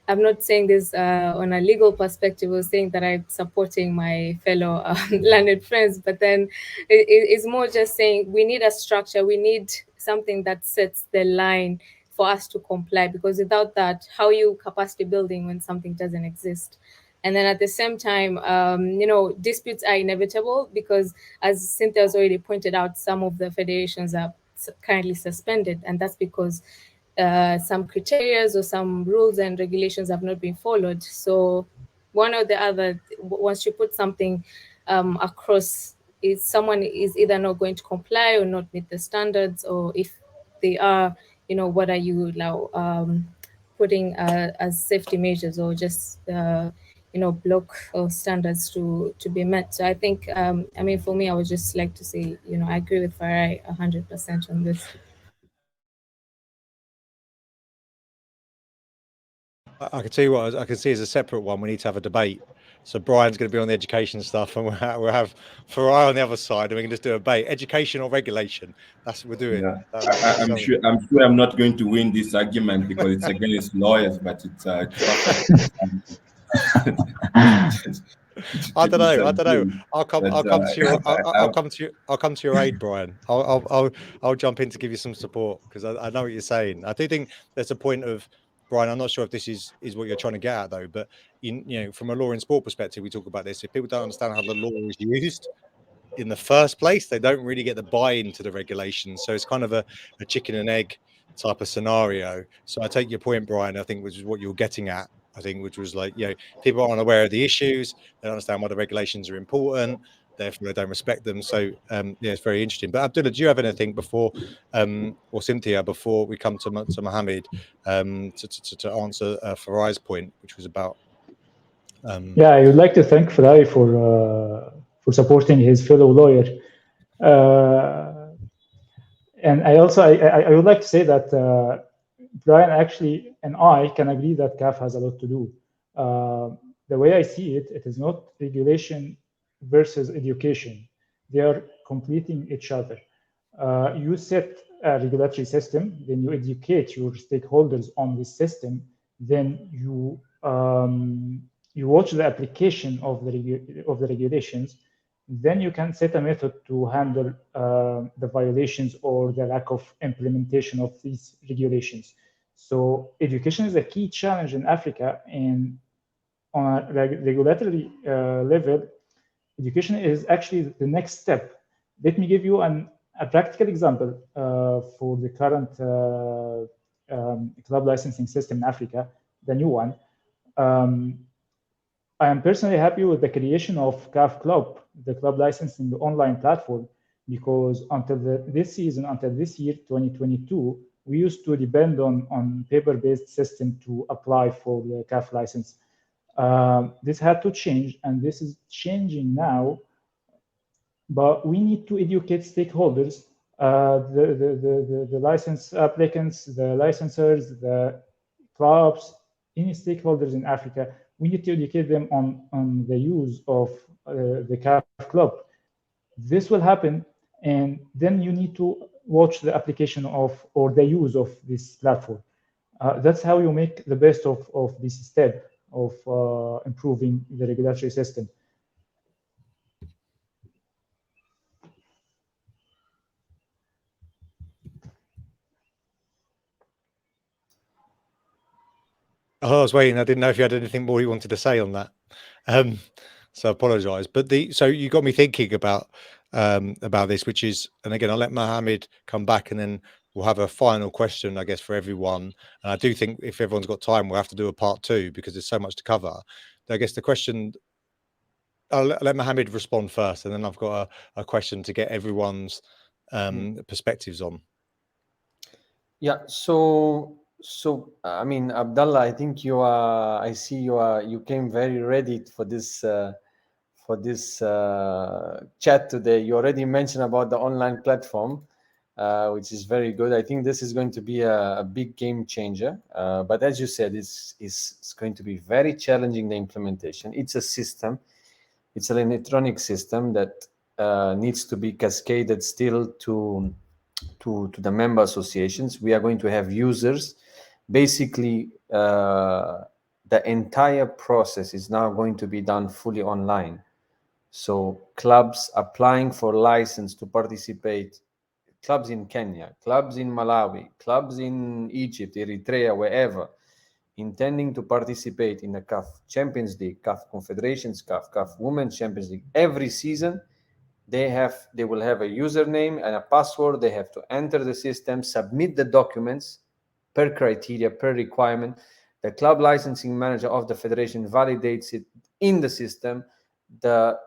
I'm not saying this on a legal perspective. I was saying that I'm supporting my fellow learned friends, but then it's more just saying we need a structure. We need something that sets the line for us to comply, because without that, how are you capacity building when something doesn't exist? And then at the same time, disputes are inevitable, because as Cynthia has already pointed out, some of the federations are currently suspended, and that's because some criteria or some rules and regulations have not been followed. So one or the other, once you put something across, someone is either not going to comply or not meet the standards, or if they are, what are you now putting as safety measures, or just block or standards to be met. So I think, for me, I would just like to say, I agree with Farai 100% on this. I can tell you what I can see as a separate one. We need to have a debate. So Brian's going to be on the education stuff, and we'll have Farai on the other side, and we can just do a debate: education or regulation. That's what we're doing. Yeah. I'm sure I'm not going to win this argument, because it's against lawyers, but it's I don't know. I'll come to your aid, Brian. I'll jump in to give you some support, because I know what you're saying. I do think there's a point of, Brian, I'm not sure if this is what you're trying to get at, though, but from a law and sport perspective, we talk about this. If people don't understand how the law is used in the first place, they don't really get the buy-in to the regulations. So it's kind of a chicken and egg type of scenario. So I take your point, Brian, I think, which is what you're getting at. I think, which was like, people aren't aware of the issues. They don't understand why the regulations are important. Therefore, they don't respect them. So, it's very interesting. But Abdullah, do you have anything before, or Cynthia, before we come to Mohammed, to answer Farai's point, which was about? I would like to thank Farai for supporting his fellow lawyer, and I would like to say that Brian actually and I can agree that CAF has a lot to do. The way I see it, it is not regulation versus education. They are completing each other. You set a regulatory system, then you educate your stakeholders on this system, then you watch the application of the regulations, then you can set a method to handle the violations or the lack of implementation of these regulations. So education is a key challenge in Africa, and on a regulatory level, education is actually the next step. Let me give you an A practical example for the current club licensing system in Africa, the new one, I am personally happy with the creation of CAF Club, the club licensing online platform, because until this season, until this year, 2022, we used to depend on paper-based system to apply for the CAF license. This had to change, and this is changing now, but we need to educate stakeholders, the license applicants, the licensors, the clubs, any stakeholders in Africa. We need to educate them on the use of the CAF Club. This will happen, and then you need to watch the application of or the use of this platform. That's how you make the best of this step of improving the regulatory system. Oh, I was waiting. I didn't know if you had anything more you wanted to say on that. So I apologise. But so you got me thinking about this, which is, and again, I'll let Mohammed come back, and then we'll have a final question, I guess, for everyone. And I do think if everyone's got time, we'll have to do a part 2 because there's so much to cover. I guess the question, I'll let Mohammed respond first, and then I've got a question to get everyone's perspectives on. Yeah. So I mean, Abdallah, I think I see you came very ready for this chat today. You already mentioned about the online platform, which is very good. I think this is going to be a big game changer. But as you said, it's going to be very challenging, the implementation. It's a system. It's an electronic system that needs to be cascaded still to the member associations. We are going to have users. Basically, the entire process is now going to be done fully online. So clubs applying for license to participate, clubs in Kenya, clubs in Malawi, clubs in Egypt, Eritrea, wherever, intending to participate in the CAF Champions League, CAF Confederations, CAF Women's Champions League, every season, they will have a username and a password. They have to enter the system, submit the documents per criteria, per requirement. The club licensing manager of the federation validates it in the system. The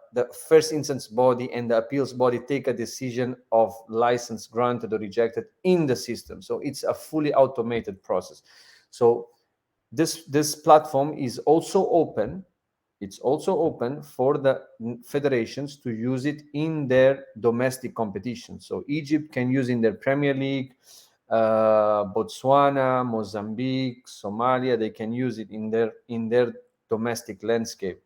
first instance body and the appeals body take a decision of license granted or rejected in the system. So it's a fully automated process. So this platform is also open. It's also open for the federations to use it in their domestic competition. So Egypt can use in their Premier League, Botswana, Mozambique, Somalia, they can use it in their domestic landscape.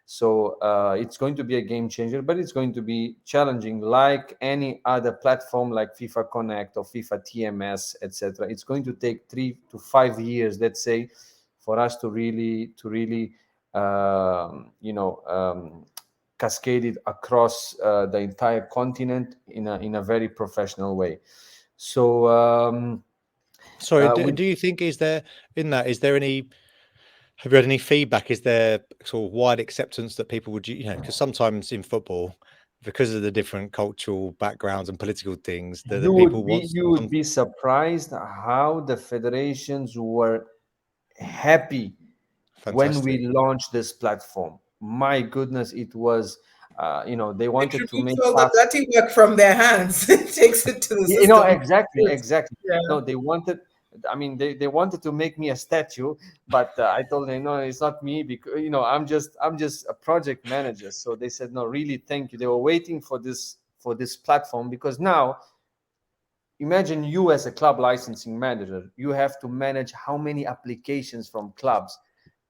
So it's going to be a game changer, but it's going to be challenging, like any other platform like FIFA Connect or FIFA TMS, etc. It's going to take 3 to 5 years, let's say, for us to really cascade it across the entire continent in a very professional way. So sorry, do you think have you had any feedback? Is there sort of wide acceptance that people would, because sometimes in football, because of the different cultural backgrounds and political things, you would be surprised how the federations were happy. Fantastic. When we launched this platform. My goodness, it was they wanted to make the dirty work from their hands. It takes it to the system. Exactly. Yeah. No, they wanted. I mean, they wanted to make me a statue, but I told them, no, it's not me, because I'm just a project manager. So they said, no, really, thank you. They were waiting for this platform, because now, imagine you as a club licensing manager, you have to manage how many applications from clubs.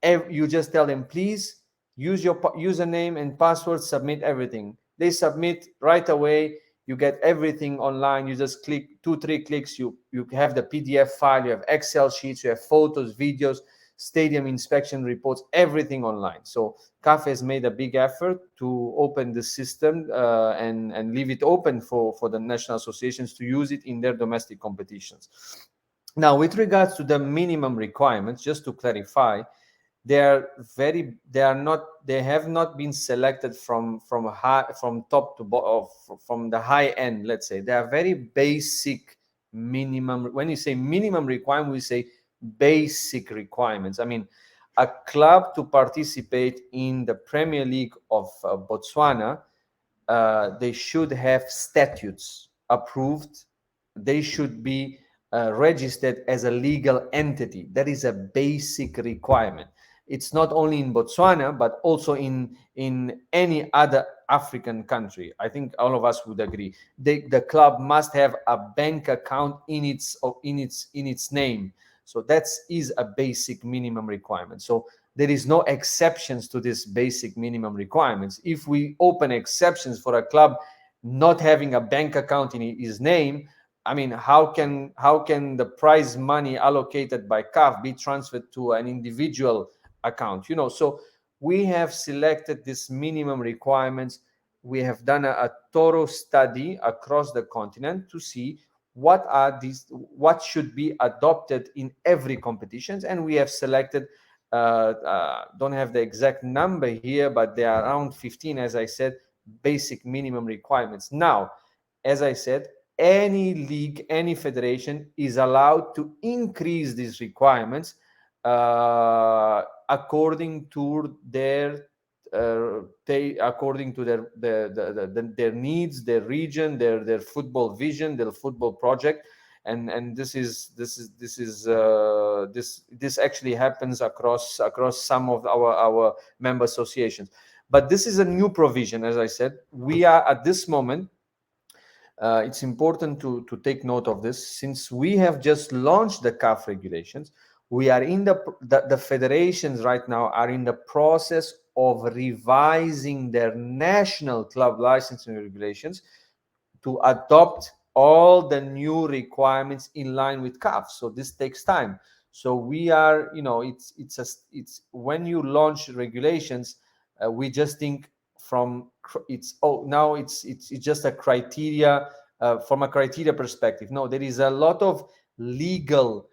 You just tell them, please use your username and password, submit everything. They submit right away. You get everything online. You just click 2-3 clicks. You have the PDF file. You have Excel sheets. You have photos, videos, stadium inspection reports, everything online. So CAF has made a big effort to open the system and leave it open for the national associations to use it in their domestic competitions. Now, with regards to the minimum requirements, just to clarify, they have not been selected from top to bottom, from the high end, let's say. They are very basic minimum. When you say minimum requirement, we say basic requirements. I mean, a club to participate in the Premier League of Botswana, they should have statutes approved. They should be registered as a legal entity. That is a basic requirement. It's not only in Botswana, but also in any other African country. I think all of us would agree. The club must have a bank account in its name. So that is a basic minimum requirement. So there is no exceptions to this basic minimum requirements. If we open exceptions for a club not having a bank account in his name, I mean, how can the prize money allocated by CAF be transferred to an individual account? You know, so we have selected this minimum requirements. We have done a thorough study across the continent to see what should be adopted in every competitions, and we have selected, don't have the exact number here, but they are around 15, as I said, basic minimum requirements. Now, as I said, any league, any federation is allowed to increase these requirements according to their their needs, their region, their football vision, their football project. And this actually happens across some of our member associations. But this is a new provision. As I said, we are at this moment, it's important to take note of this, since we have just launched the CAF regulations. We are in the federations right now are in the process of revising their national club licensing regulations to adopt all the new requirements in line with CAF. So this takes time. So we are, you know, it's when you launch regulations, we just think it's just a criteria, from a criteria perspective. No, there is a lot of legal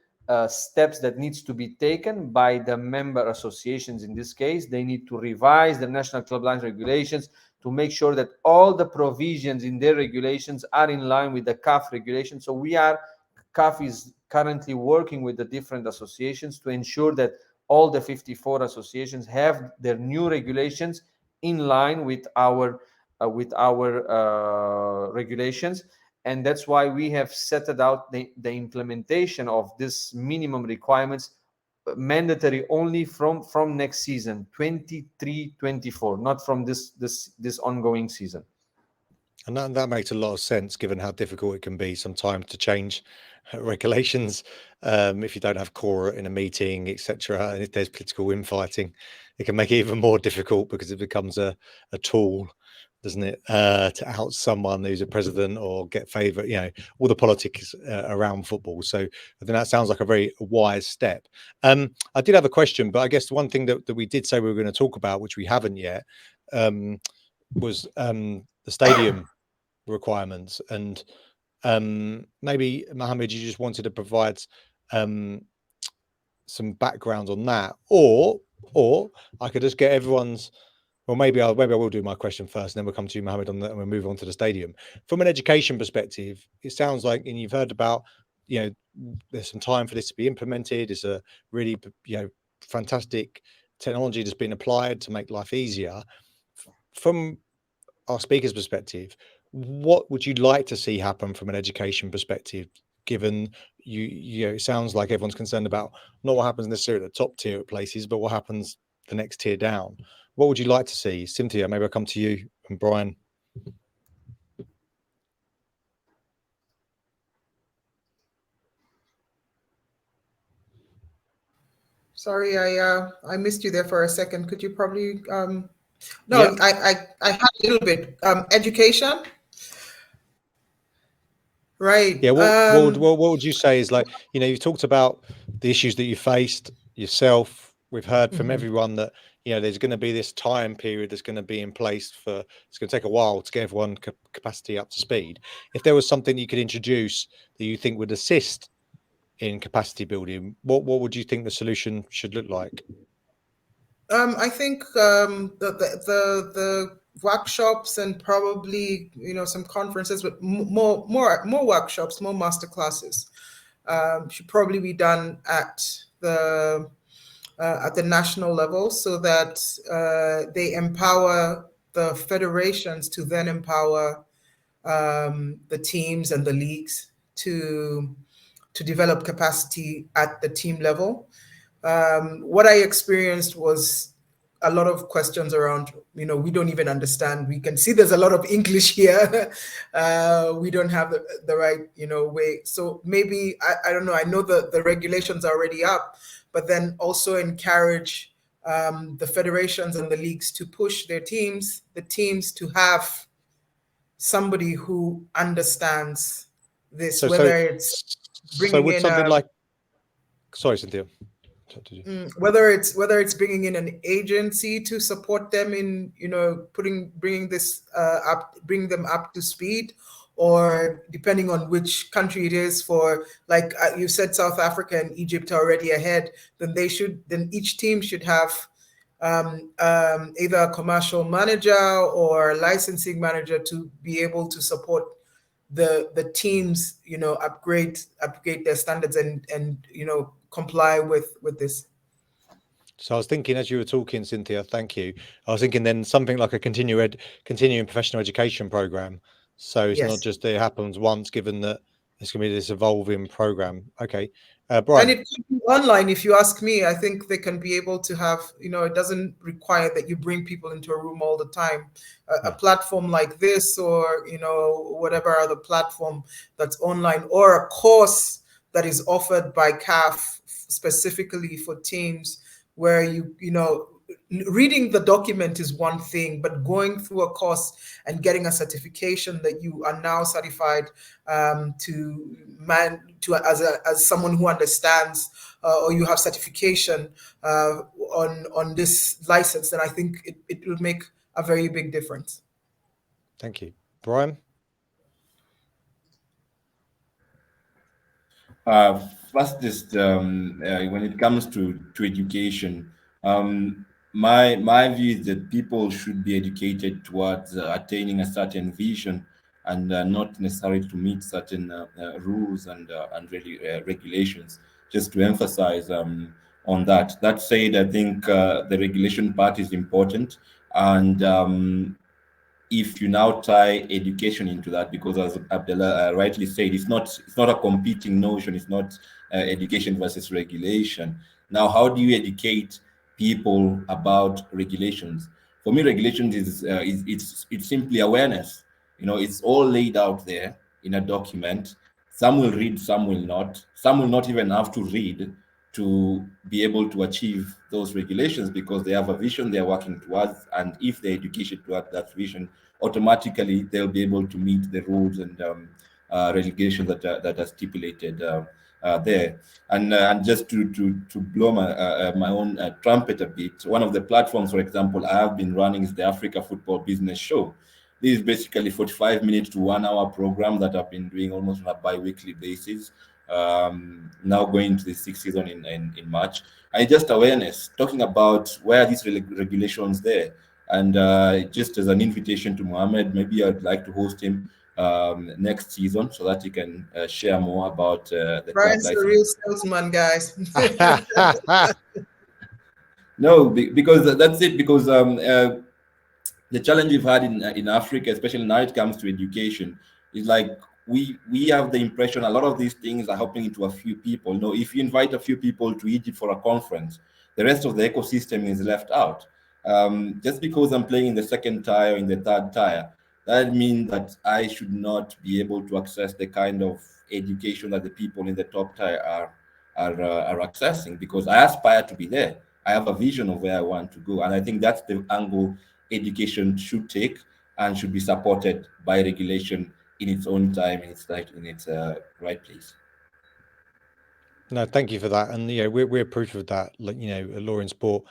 steps that needs to be taken by the member associations. In this case, they need to revise the national club line regulations to make sure that all the provisions in their regulations are in line with the CAF regulations. So CAF is currently working with the different associations to ensure that all the 54 associations have their new regulations in line with our regulations. And that's why we have set it out the implementation of this minimum requirements mandatory only from next season, 23-24, not from this ongoing season. And that makes a lot of sense, given how difficult it can be sometimes to change regulations if you don't have quorum in a meeting, etc. And if there's political infighting, it can make it even more difficult, because it becomes a tool, doesn't it, to out someone who's a president or get favour, you know, all the politics around football. So I think that sounds like a very wise step. I did have a question, but I guess the one thing that we did say we were going to talk about, which we haven't yet, was the stadium requirements. And maybe, Mohammed, you just wanted to provide some background on that, or I could just get everyone's. Well, maybe I will do my question first, and then we'll come to you, Mohammed, and we'll move on to the stadium. From an education perspective, it sounds like, and you've heard about, you know, there's some time for this to be implemented. It's a really, you know, fantastic technology that's been applied to make life easier. From our speaker's perspective, what would you like to see happen from an education perspective, given you know, it sounds like everyone's concerned about not what happens necessarily at the top tier of places, but what happens the next tier down? What would you like to see? Cynthia, maybe I'll come to you, and Brian. Sorry, I missed you there for a second. Could you probably no, Yeah. I had a little bit. Education. Right. Yeah, what would you say is, like, you know, you've talked about the issues that you faced yourself. We've heard from everyone that, you know, there's going to be this time period that's going to be in place for, it's going to take a while to get everyone capacity up to speed. If there was something you could introduce that you think would assist in capacity building, what would you think the solution should look like? I think the workshops and probably some conferences, but more workshops, more master classes should probably be done at the national level, so that they empower the federations to then empower the teams and the leagues to develop capacity at the team level. What I experienced was a lot of questions around, we don't even understand. We can see there's a lot of English here. We don't have the right, way. So maybe, I don't know, I know the regulations are already up, but then also encourage the federations and the leagues to push the teams to have somebody who understands this, whether it's bringing would in something like, sorry, Cynthia. Whether it's bringing in an agency to support them in bringing them up to speed, or depending on which country it is, for like you said, South Africa and Egypt are already ahead, then each team should have either a commercial manager or licensing manager to be able to support the teams, upgrade their standards and comply with this. So I was thinking, as you were talking, Cynthia, thank you. I was thinking then something like a continuing professional education program. So it's not just that it happens once, given that it's going to be this evolving program. Okay, Brian. And it could be online, if you ask me. I think they can be able to have, it doesn't require that you bring people into a room all the time. A platform like this, or, whatever other platform that's online, or a course that is offered by CAF specifically for teams, where reading the document is one thing, but going through a course and getting a certification that you are now certified as someone who understands, or you have certification on this license, then I think it will make a very big difference. Thank you, Brian. First, just when it comes to education, my view is that people should be educated towards attaining a certain vision, and not necessarily to meet certain rules and regulations. Just to emphasize on that. That said, I think the regulation part is important, and if you now tie education into that, because as Abdallah rightly said, it's not a competing notion. It's not education versus regulation. Now, how do you educate people about regulations? For me, regulations is it's simply awareness. It's all laid out there in a document. Some will read, some will not. Some will not even have to read to be able to achieve those regulations, because they have a vision they are working towards, and if they education towards that vision, automatically they'll be able to meet the rules and regulations that are stipulated there. And just to blow my own trumpet a bit, one of the platforms, for example, I have been running is the Africa Football Business Show. This is basically 45 minutes to 1 hour program that I've been doing almost on a bi-weekly basis. Now going to the sixth season in March. And just awareness, talking about where are these regulations there. And just as an invitation to Mohammed, maybe I'd like to host him next season so that he can share more about the Brian's club the real salesman, guys. No, because that's it. Because the challenge we've had in Africa, especially now it comes to education, is like we have the impression a lot of these things are happening to a few people. If you invite a few people to Egypt for a conference, the rest of the ecosystem is left out. Just because I'm playing in the second tier or in the third tier, that means that I should not be able to access the kind of education that the people in the top tier are accessing, because I aspire to be there. I have a vision of where I want to go, and I think that's the angle education should take, and should be supported by regulation in its own time, in its right place. No, thank you for that. And we're proof of that. Like, Law in Sport,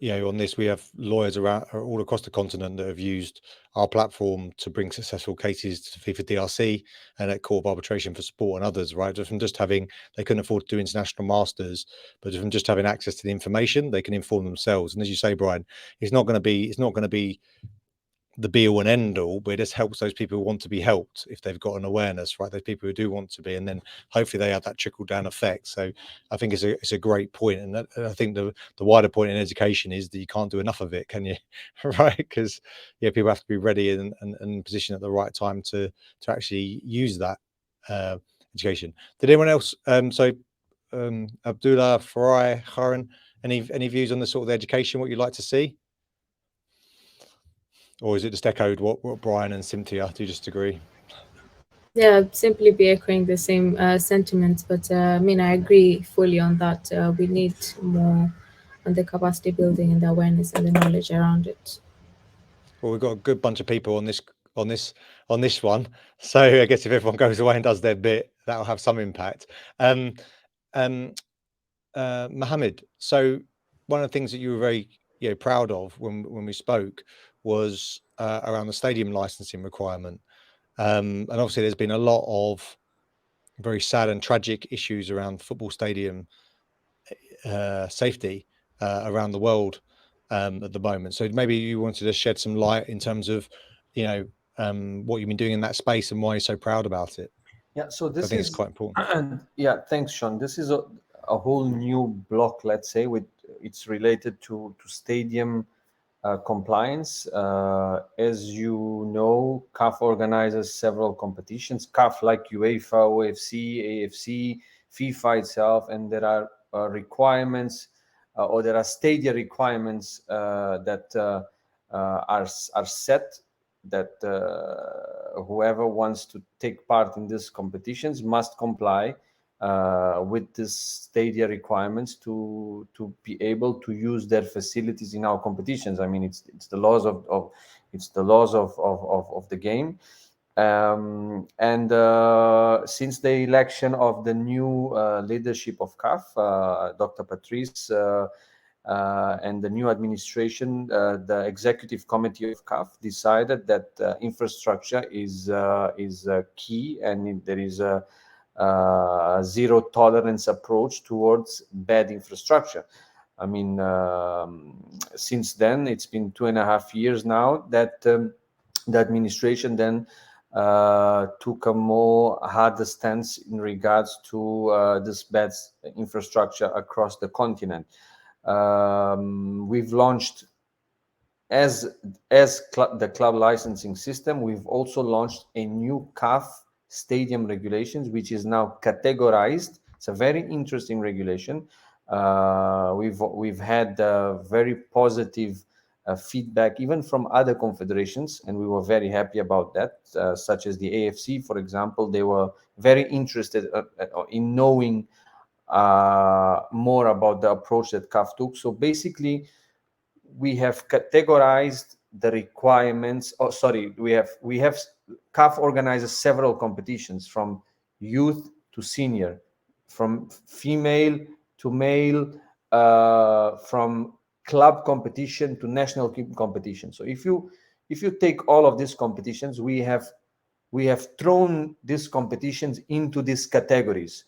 on this, we have lawyers around all across the continent that have used our platform to bring successful cases to FIFA DRC and at Court of Arbitration for Sport and others, right? Just from just having, they couldn't afford to do international masters, but from just having access to the information, they can inform themselves. And as you say, Brian, it's not going to be the be all and end all, but it just helps those people who want to be helped if they've got an awareness, right? Those people who do want to be, and then hopefully they have that trickle down effect. So I think it's a great point, and I think the wider point in education is that you can't do enough of it, can you? Right? Because people have to be ready and positioned at the right time to actually use that education. Did anyone else? Abdullah, Farai, Haran, any views on the sort of the education? What you'd like to see? Or is it just echoed what Brian and Cynthia? Do you just agree? Yeah, simply be echoing the same sentiments, but I mean, I agree fully on that. We need more on the capacity building and the awareness and the knowledge around it. Well, we've got a good bunch of people on this one, so I guess if everyone goes away and does their bit, that'll have some impact. Mohammed, so one of the things that you were very proud of when we spoke was around the stadium licensing requirement, and obviously there's been a lot of very sad and tragic issues around football stadium safety around the world at the moment. So maybe you wanted to shed some light in terms of what you've been doing in that space and why you're so proud about it. Yeah, so this I think it's quite important. And yeah, thanks, Sean. This is a whole new block, let's say, it's related to stadium compliance. As you know, CAF organizes several competitions. CAF, like UEFA, OFC, AFC, FIFA itself, and there are requirements or there are stadia requirements that are set, that whoever wants to take part in these competitions must comply with this stadia requirements to be able to use their facilities in our competitions. I mean, it's the laws of the game. And since the election of the new leadership of CAF, Dr. Patrice, and the new administration, the executive committee of CAF decided that infrastructure is key, and there is a zero tolerance approach towards bad infrastructure. I mean, since then, it's been 2.5 years now that the administration then took a more harder stance in regards to this bad infrastructure across the continent. We've launched, as the club licensing system, we've also launched a new CAF stadium regulations, which is now categorized. It's a very interesting regulation. We've had very positive feedback even from other confederations, and we were very happy about that, such as the AFC, for example. They were very interested in knowing more about the approach that CAF took. So basically, we have categorized the requirements. We have CAF organizes several competitions, from youth to senior, from female to male, from club competition to national competition. So if you take all of these competitions, we have thrown these competitions into these categories,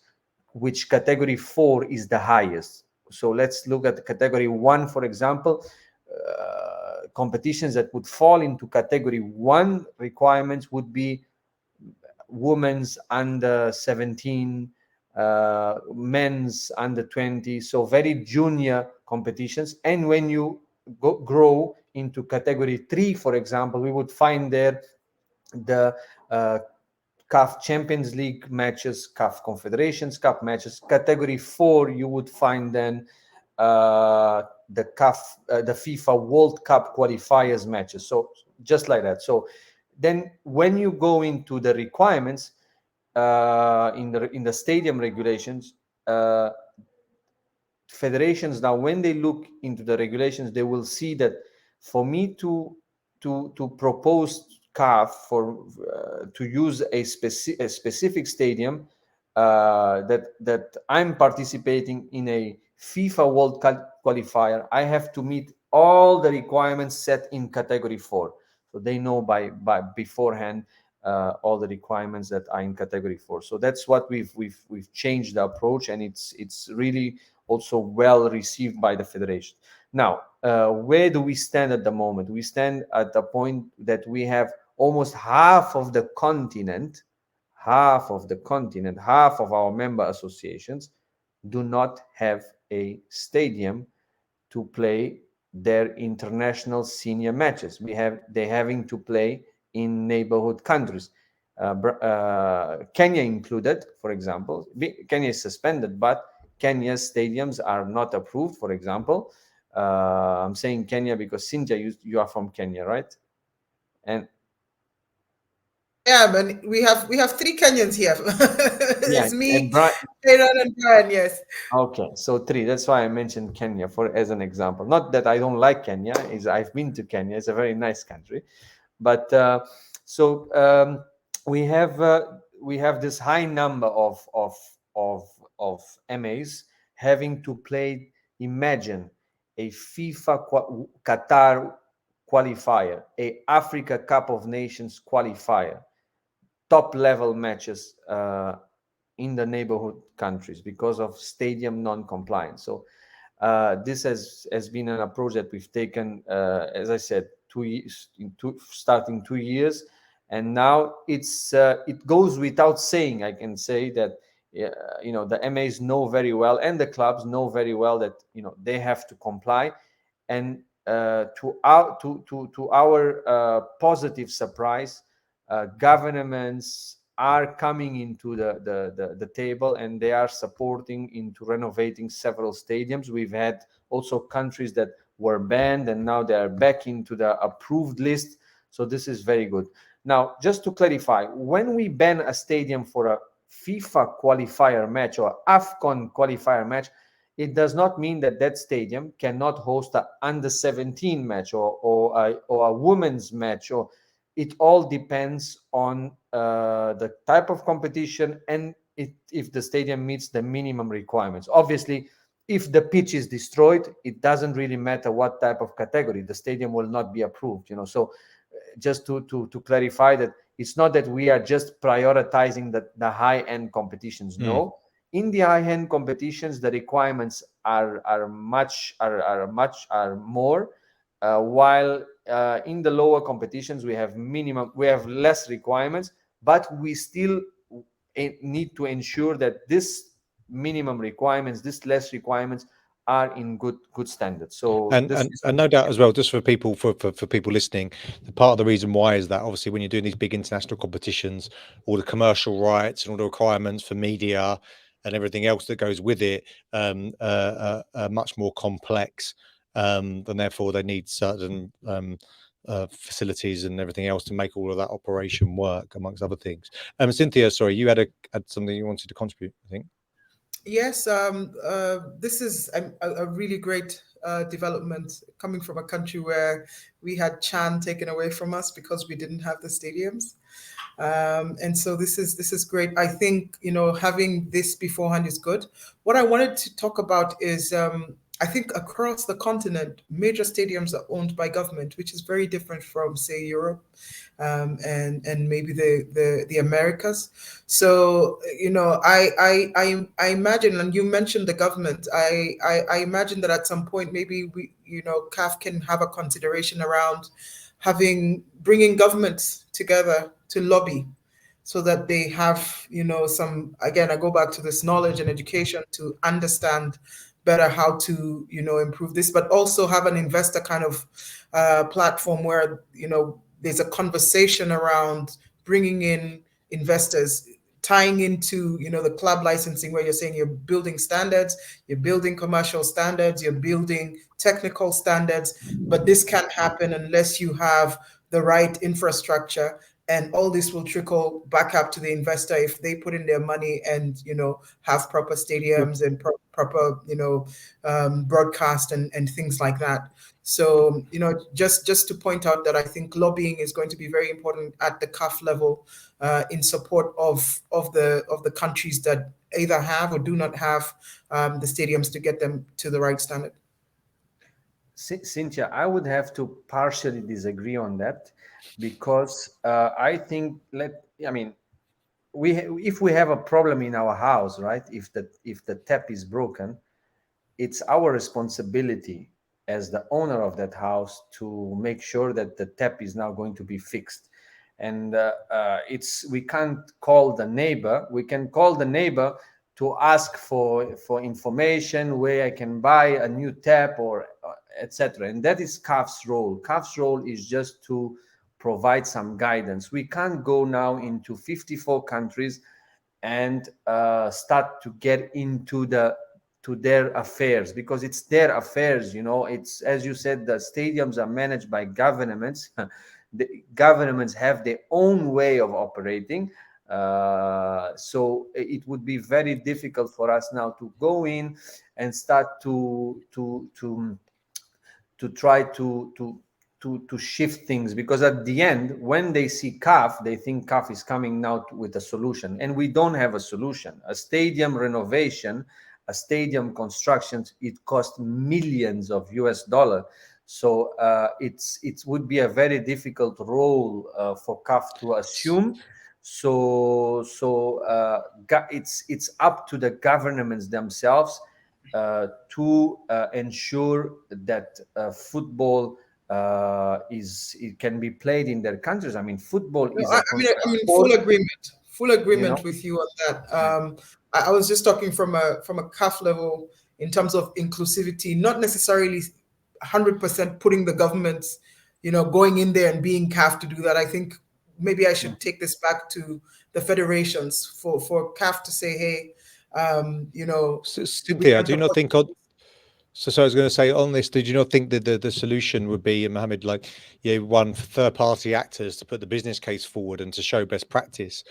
which category 4 is the highest. So let's look at category 1, for example. Competitions that would fall into category 1 requirements would be women's under 17, men's under 20, so very junior competitions. And when you grow into category 3, for example, we would find there the CAF Champions League matches, CAF Confederations Cup matches. Category 4, you would find then the FIFA World Cup qualifiers matches. So just like that. So then when you go into the requirements in the stadium regulations, federations now, when they look into the regulations, they will see that for me to propose CAF for to use a specific stadium, that I'm participating in a FIFA World Cup qualifier, I have to meet all the requirements set in category 4. So they know by beforehand all the requirements that are in category 4. So that's what we've changed the approach, and it's really also well received by the federation. Now, where do we stand at the moment? We stand at the point that we have almost half of the continent, half of our member associations do not have a stadium to play their international senior matches. They're having to play in neighborhood countries. Kenya included, for example. Kenya is suspended, but Kenya's stadiums are not approved, for example. I'm saying Kenya because Cynthia, you are from Kenya, right? And yeah, but we have 3 Kenyans here. It's me, Aaron, and Brian. Yes. Okay, so 3. That's why I mentioned Kenya as an example. Not that I don't like Kenya. I've been to Kenya. It's a very nice country, but we have this high number of MAs having to play. Imagine a FIFA Qatar qualifier, a Africa Cup of Nations qualifier, top level matches in the neighborhood countries because of stadium non-compliance. So this has been an approach that we've taken, as I said, 2 years, starting 2 years, and now it goes without saying. I can say that the MAs know very well, and the clubs know very well that they have to comply, and to our positive surprise, governments are coming into the table, and they are supporting into renovating several stadiums. We've had also countries that were banned, and now they are back into the approved list. So this is very good. Now, just to clarify, when we ban a stadium for a FIFA qualifier match or AFCON qualifier match, it does not mean that that stadium cannot host an under-17 match or a women's match. Or it all depends on the type of competition and if the stadium meets the minimum requirements. Obviously, if the pitch is destroyed, it doesn't really matter what type of category. The stadium will not be approved. So just to clarify that it's not that we are just prioritizing the high-end competitions. No, in the high-end competitions, the requirements are more, while in the lower competitions we have less requirements, but we still need to ensure that this minimum requirements, this less requirements, are in good standards. So and no doubt as well, just for people listening, part of the reason why is that obviously when you're doing these big international competitions, all the commercial rights and all the requirements for media and everything else that goes with it are much more complex, and therefore they need certain facilities and everything else to make all of that operation work, amongst other things. Cynthia, sorry, you had something you wanted to contribute, I think. Yes, this is a really great development coming from a country where we had Chan taken away from us because we didn't have the stadiums. And so this is great. I think, having this beforehand is good. What I wanted to talk about is, I think across the continent, major stadiums are owned by government, which is very different from, say, Europe and maybe the Americas. So, I imagine, and you mentioned the government, I imagine that at some point, maybe CAF can have a consideration around bringing governments together to lobby, so that they have, some, again, I go back to this knowledge and education to understand better how to, improve this, but also have an investor kind of platform where, there's a conversation around bringing in investors, tying into, the club licensing, where you're saying you're building standards, you're building commercial standards, you're building technical standards, but this can't happen unless you have the right infrastructure. And all this will trickle back up to the investor if they put in their money and, have proper stadiums and proper, broadcast and things like that. So, just to point out that I think lobbying is going to be very important at the CAF level, in support of the countries that either have or do not have the stadiums to get them to the right standard. Cynthia, I would have to partially disagree on that, because I think if we have a problem in our house, right? If the tap is broken, it's our responsibility as the owner of that house to make sure that the tap is now going to be fixed. And we can't call the neighbor. We can call the neighbor to ask for information where I can buy a new tap or etc. And that is CAF's role. CAF's role is just to provide some guidance. We can't go now into 54 countries and start to get into their affairs, because it's their affairs. It's, as you said, the stadiums are managed by governments. The governments have their own way of operating, so it would be very difficult for us now to go in and start to try to shift things, because at the end, when they see CAF, they think CAF is coming now with a solution, and we don't have a solution. A stadium renovation, a stadium construction, it costs millions of US dollars. So it would be a very difficult role for CAF to assume. So it's up to the governments themselves to ensure that football it can be played in their countries. I mean, football is full agreement with you on that. I was just talking from a CAF level in terms of inclusivity, not necessarily 100% putting the governments, going in there and being CAF to do that. I think maybe I should take this back to the federations for CAF to say, hey, Cynthia, do you not think so I was going to say on this, did you not think that the solution would be, Mohammed, one third-party actors to put the business case forward and to show best practice,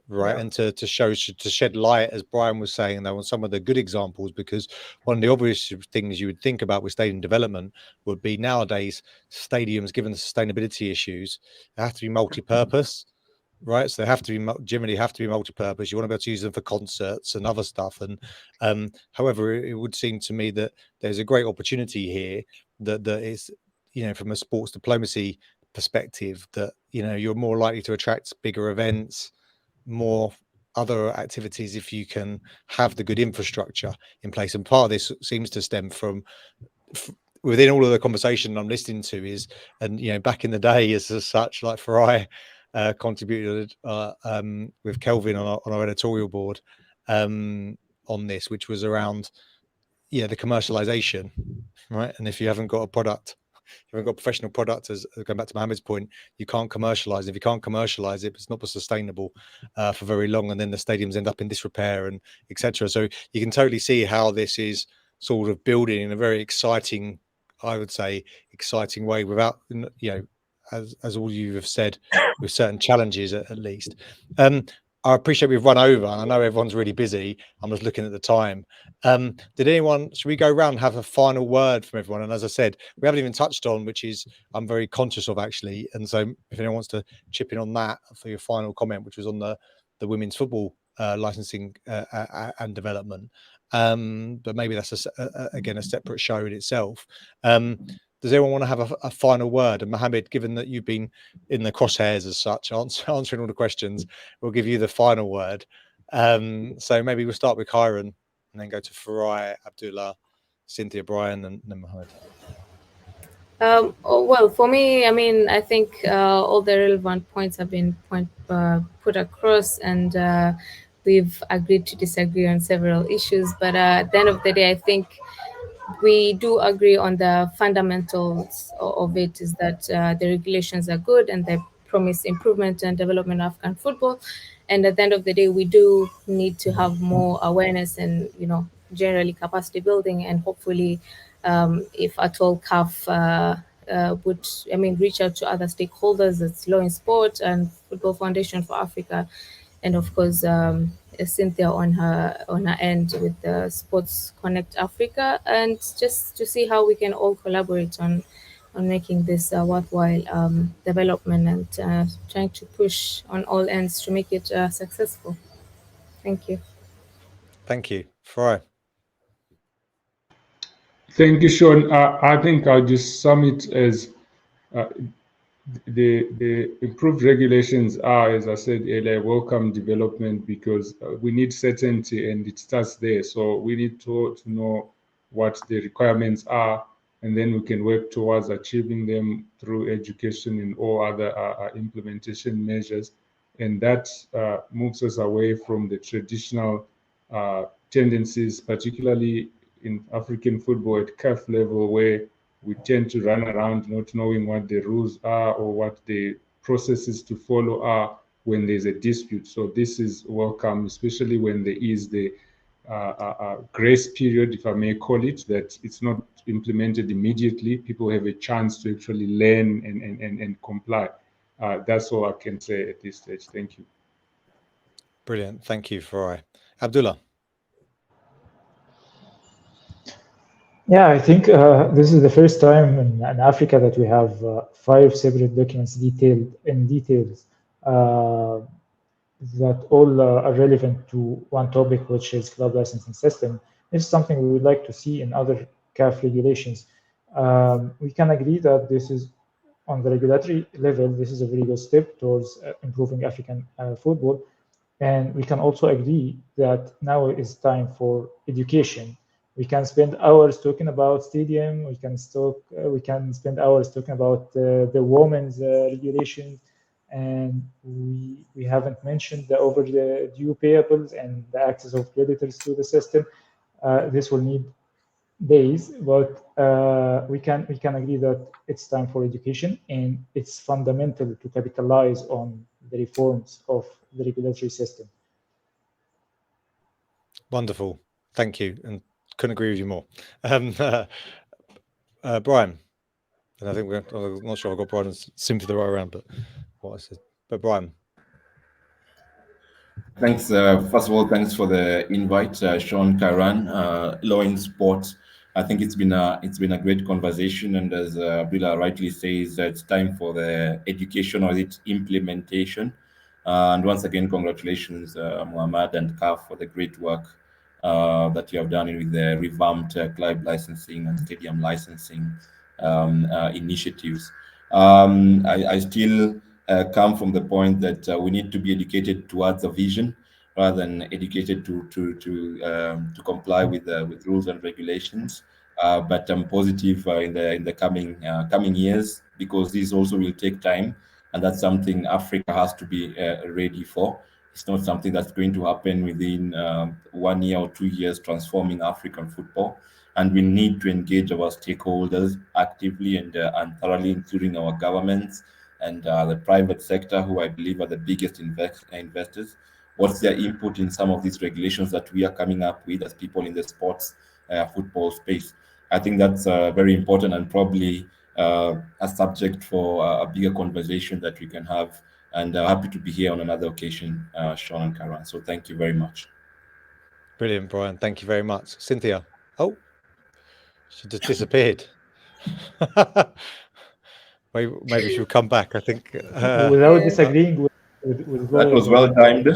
right? Yeah. And to shed light, as Brian was saying, though, on some of the good examples, because one of the obvious things you would think about with stadium development would be nowadays stadiums, given the sustainability issues, they have to be multi-purpose. Right, so they have to be generally multi-purpose. You want to be able to use them for concerts and other stuff. And however, it would seem to me that there's a great opportunity here that is, from a sports diplomacy perspective, that you're more likely to attract bigger events, more other activities if you can have the good infrastructure in place. And part of this seems to stem from within all of the conversation I'm listening to is, and back in the day, as such, like Farai contributed with Kelvin on our editorial board on this, which was around the commercialization, right? And if you haven't got a product, you haven't got a professional product, as going back to Mohammed's point, you can't commercialize. If you can't commercialize it, it's not sustainable for very long, and then the stadiums end up in disrepair and etc. So you can totally see how this is sort of building in a very exciting, I would say, exciting way, without as all you have said, with certain challenges at least. I appreciate we've run over, and I know everyone's really busy. I'm just looking at the time. Should we go around and have a final word from everyone? And as I said, we haven't even touched on, which is I'm very conscious of actually. And so if anyone wants to chip in on that for your final comment, which was on the women's football licensing and development. But maybe that's again a separate show in itself. Does anyone want to have a final word? And Mohammed, given that you've been in the crosshairs as such, answering all the questions, we'll give you the final word. So maybe we'll start with Kyron and then go to Farai, Abdallah, Cynthia, Brian, and then Mohammed. Well, for me, I think all the relevant points have been put across, and we've agreed to disagree on several issues. But at the end of the day, I think we do agree on the fundamentals of it, is that the regulations are good and they promise improvement and development of African football. And at the end of the day, we do need to have more awareness and, generally capacity building. And hopefully, if at all CAF would, reach out to other stakeholders, that's Law in Sport and Football Foundation for Africa, and of course, Cynthia on her end with the Sports Connect Africa, and just to see how we can all collaborate on on making this worthwhile development and trying to push on all ends to make it successful. Thank you. Thank you. Farai. Thank you, Sean. I think I'll just sum it as the improved regulations are, as I said earlier, welcome development, because we need certainty, and it starts there. So we need to know what the requirements are, and then we can work towards achieving them through education and all other implementation measures. And that moves us away from the traditional tendencies, particularly in African football at CAF level, where we tend to run around not knowing what the rules are or what the processes to follow are when there's a dispute. So this is welcome, especially when there is the grace period, if I may call it, that it's not implemented immediately. People have a chance to actually learn and comply. That's all I can say at this stage. Thank you. Brilliant. Thank you, Farai. Abdallah. Yeah, I think this is the first time in Africa that we have 5 separate documents details that all are relevant to one topic, which is club licensing system. This is something we would like to see in other CAF regulations. We can agree that this is, on the regulatory level, this is a very good step towards improving African football. And we can also agree that now is time for education. We can spend hours talking about stadium. We can spend hours talking about the women's regulation, and we haven't mentioned the overdue payables and the access of creditors to the system. This will need days, but we can agree that it's time for education, and it's fundamental to capitalize on the reforms of the regulatory system. Wonderful. Thank you. And couldn't agree with you more. Brian. And I think I'm not sure I got Brian and Cynthia the right around, but what I said. But Brian. Thanks. First of all, thanks for the invite, Sean, Kairan. Law in Sport. I think it's been a great conversation, and as Abdullah rightly says, it's time for the education or its implementation. And once again, congratulations, Muhammad and CAF, for the great work that you have done with the revamped club licensing and stadium licensing initiatives. I still come from the point that we need to be educated towards a vision rather than educated to comply with rules and regulations. But I'm positive in the coming years, because this also will take time, and that's something Africa has to be ready for. It's not something that's going to happen within 1 year or 2 years, transforming African football. And we need to engage our stakeholders actively and thoroughly, including our governments and the private sector, who I believe are the biggest investors. What's their input in some of these regulations that we are coming up with as people in the sports football space? I think that's very important, and probably a subject for a bigger conversation that we can have. And happy to be here on another occasion, Sean and Kairan. So thank you very much. Brilliant, Brian. Thank you very much. Cynthia. Oh, she just disappeared. Maybe she'll come back, I think. Without disagreeing with that was well timed.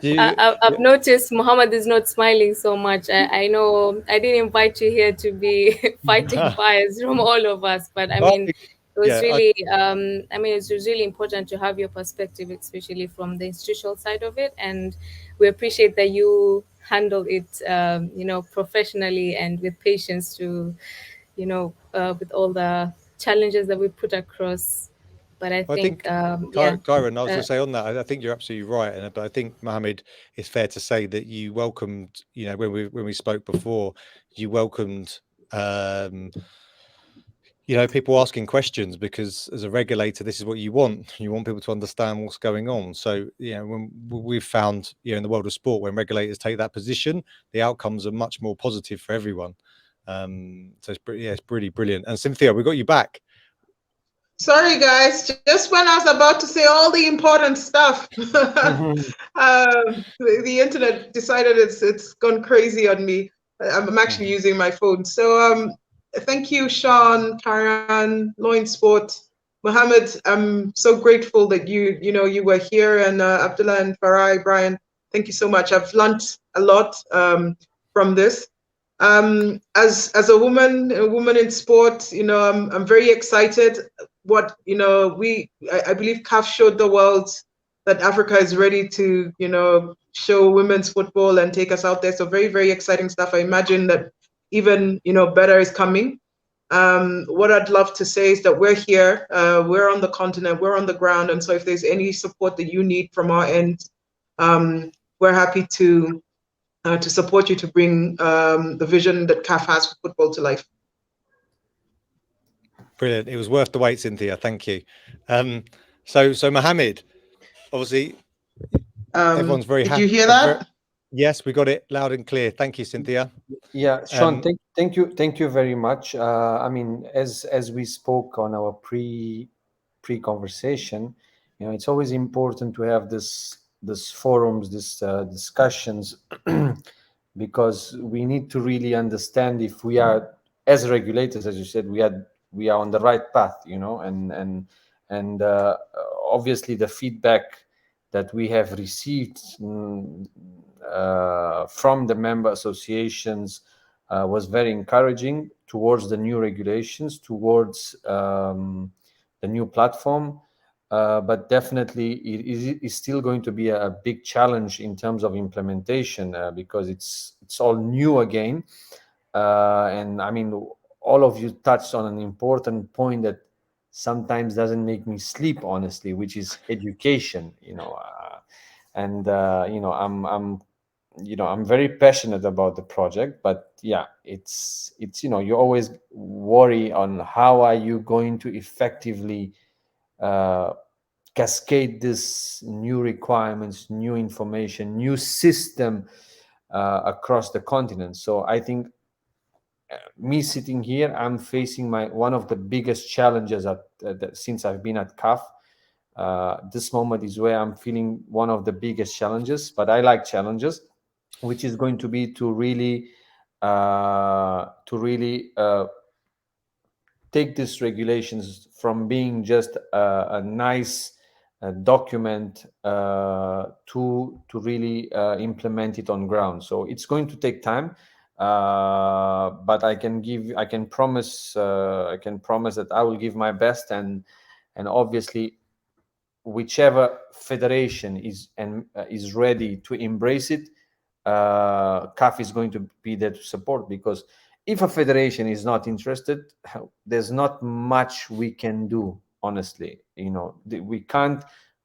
I've noticed Muhammad is not smiling so much. I know I didn't invite you here to be fighting fires from all of us, but I mean, it was really, it was really important to have your perspective, especially from the institutional side of it. And we appreciate that you handle it, professionally and with patience to, with all the challenges that we put across. But I think Kairan, I was going to say on that, I think you're absolutely right. But I think, Mohammed, it's fair to say that you welcomed, when we spoke before, you welcomed, people asking questions, because as a regulator, this is what you want. You want people to understand what's going on. So, when we've found, in the world of sport, when regulators take that position, the outcomes are much more positive for everyone. So it's really brilliant. And Cynthia, we got you back. Sorry, guys. Just when I was about to say all the important stuff, the internet decided it's gone crazy on me. I'm actually using my phone. So thank you, Sean, Karan, Loin Sport. Mohammed, I'm so grateful that you were here, and Abdullah and Farai, Brian, thank you so much. I've learned a lot from this. As a woman in sport, I'm very excited. What I believe CAF showed the world that Africa is ready to show women's football and take us out there. So very, very exciting stuff. I imagine that even better is coming. What I'd love to say is that we're here, we're on the continent, we're on the ground, and so if there's any support that you need from our end, we're happy to support you to bring the vision that CAF has for football to life. Brilliant. It was worth the wait, Cynthia. Thank you. So Mohammed, obviously, everyone's very happy. Did you hear that? Yes, we got it loud and clear. Thank you, Cynthia. Yeah, Sean, thank you very much. I mean, as we spoke on our pre-conversation, it's always important to have this forums, this discussions, because we need to really understand if we are, as regulators, as you said, we are on the right path, and obviously the feedback that we have received from the member associations was very encouraging towards the new regulations, towards the new platform. But definitely it is still going to be a big challenge in terms of implementation because it's all new again. And I mean, all of you touched on an important point that sometimes doesn't make me sleep, honestly, which is education. I'm very passionate about the project, but yeah, it's you always worry on how are you going to effectively cascade this new requirements, new information, new system across the continent. So I think me sitting here, I'm facing one of the biggest challenges since I've been at CAF. This moment is where I'm feeling one of the biggest challenges, but I like challenges, which is going to be to really take these regulations from being just a nice document to really implement it on ground. So it's going to take time, but I can promise that I will give my best, and obviously whichever federation is ready to embrace it, CAF is going to be there to support, because if a federation is not interested, there's not much we can do, honestly. We can't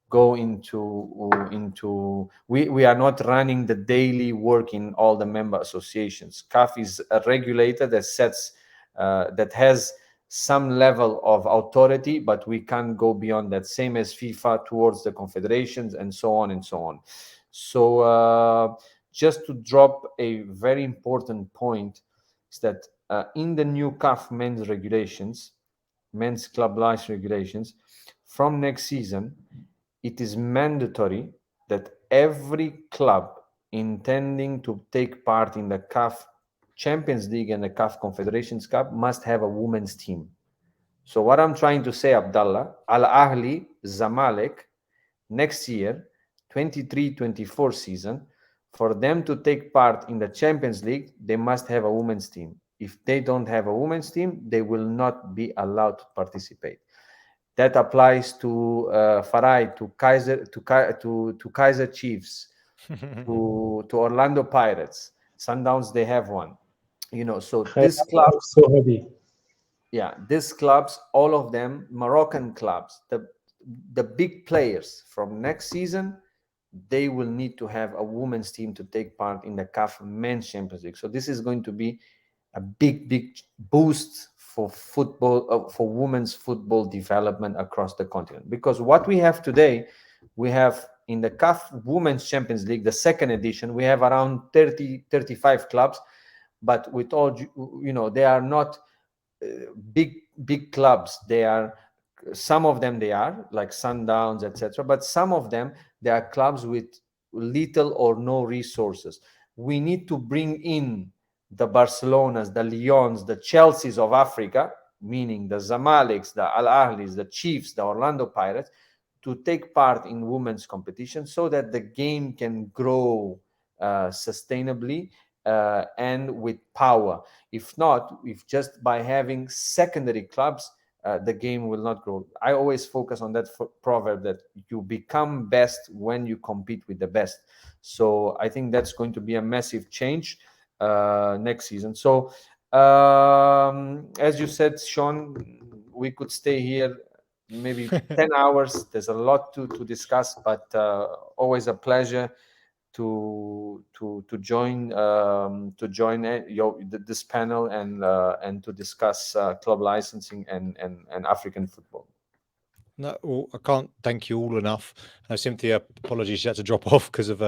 go into we are not running the daily work in all the member associations. CAF is a regulator that sets that has some level of authority, but we can't go beyond that, same as FIFA towards the confederations and so on and so on. So just to drop a very important point is that in the new CAF men's regulations, men's club license regulations, from next season, it is mandatory that every club intending to take part in the CAF Champions League and the CAF Confederations Cup must have a women's team. So what I'm trying to say, Abdallah, Al Ahly, Zamalek, next year, 23-24 season, for them to take part in the Champions League, they must have a women's team. If they don't have a women's team, they will not be allowed to participate. That applies to Farai, to Kaiser Chiefs, to Orlando Pirates, Sundowns. They have one. So this club. So heavy. Yeah, these clubs, all of them, Moroccan clubs, the big players from next season, they will need to have a women's team to take part in the CAF Men's Champions League. So this is going to be a big boost for football, for women's football development across the continent. Because what we have today, we have in the CAF Women's Champions League, the second edition, we have around 35 clubs, but with all, they are not big clubs. They are, some of them they are like Sundowns, etc., but some of them they are clubs with little or no resources. We need to bring in the Barcelonas, the Lyons, the Chelseas of Africa, meaning the Zamaleks, the Al Ahlis, the Chiefs, the Orlando Pirates, to take part in women's competition so that the game can grow sustainably and with power. If not, if just by having secondary clubs, the game will not grow. I always focus on that proverb that you become best when you compete with the best. So I think that's going to be a massive change next season. So as you said, Sean, we could stay here maybe 10 hours. There's a lot to discuss, but always a pleasure to join this panel and to discuss club licensing and African football. No, well, I can't thank you all enough. Cynthia, apologies, she had to drop off because of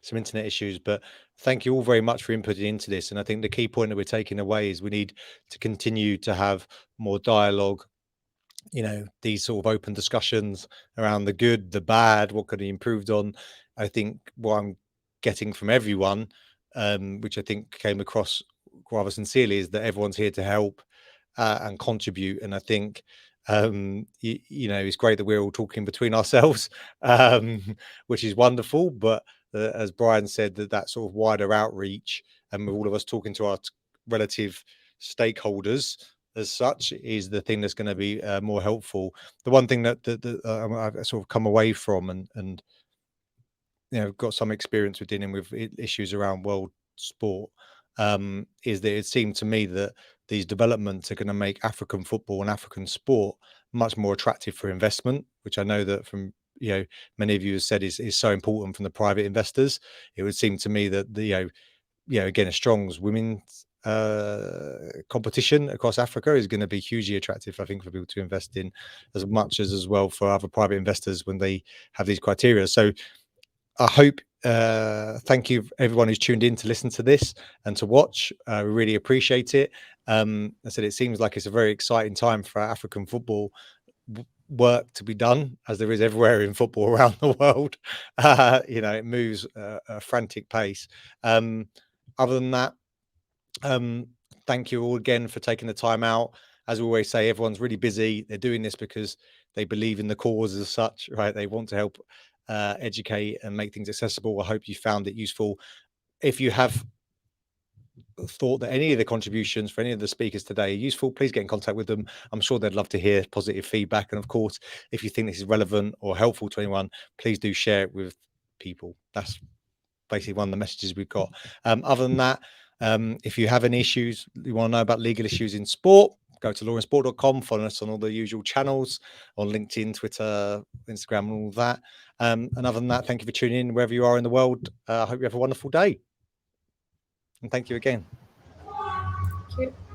some internet issues, but thank you all very much for inputting into this. And I think the key point that we're taking away is we need to continue to have more dialogue, you know, these sort of open discussions around the good, the bad, what could be improved on. I think what I'm getting from everyone, which I think came across rather sincerely, is that everyone's here to help and contribute. And I think you know, it's great that we're all talking between ourselves, which is wonderful. But as Brian said, that sort of wider outreach and with all of us talking to our relative stakeholders as such is the thing that's going to be more helpful. The one thing that I've sort of come away from and you know got some experience with dealing with issues around world sport is that it seemed to me that these developments are going to make African football and African sport much more attractive for investment, which I know that from you know many of you have said is so important from the private investors. It would seem to me that the again a strong women's competition across Africa is going to be hugely attractive, I think, for people to invest in as much as well for other private investors when they have these criteria. So I hope thank you everyone who's tuned in to listen to this and to watch. We really appreciate it. I said it seems like it's a very exciting time for African football work to be done, as there is everywhere in football around the world. You know, it moves at a frantic pace. Other than that, thank you all again for taking the time out. As we always say, everyone's really busy. They're doing this because they believe in the cause as such, right? They want to help educate and make things accessible. I hope you found it useful. If you have thought that any of the contributions for any of the speakers today are useful, please get in contact with them. I'm sure they'd love to hear positive feedback. And of course, if you think this is relevant or helpful to anyone, please do share it with people. That's basically one of the messages we've got. Other than that, if you have any issues, you want to know about legal issues in sport, go to lawinsport.com, follow us on all the usual channels on LinkedIn, Twitter, Instagram, and all that. And other than that, thank you for tuning in wherever you are in the world. I hope you have a wonderful day. And thank you again. Thank you.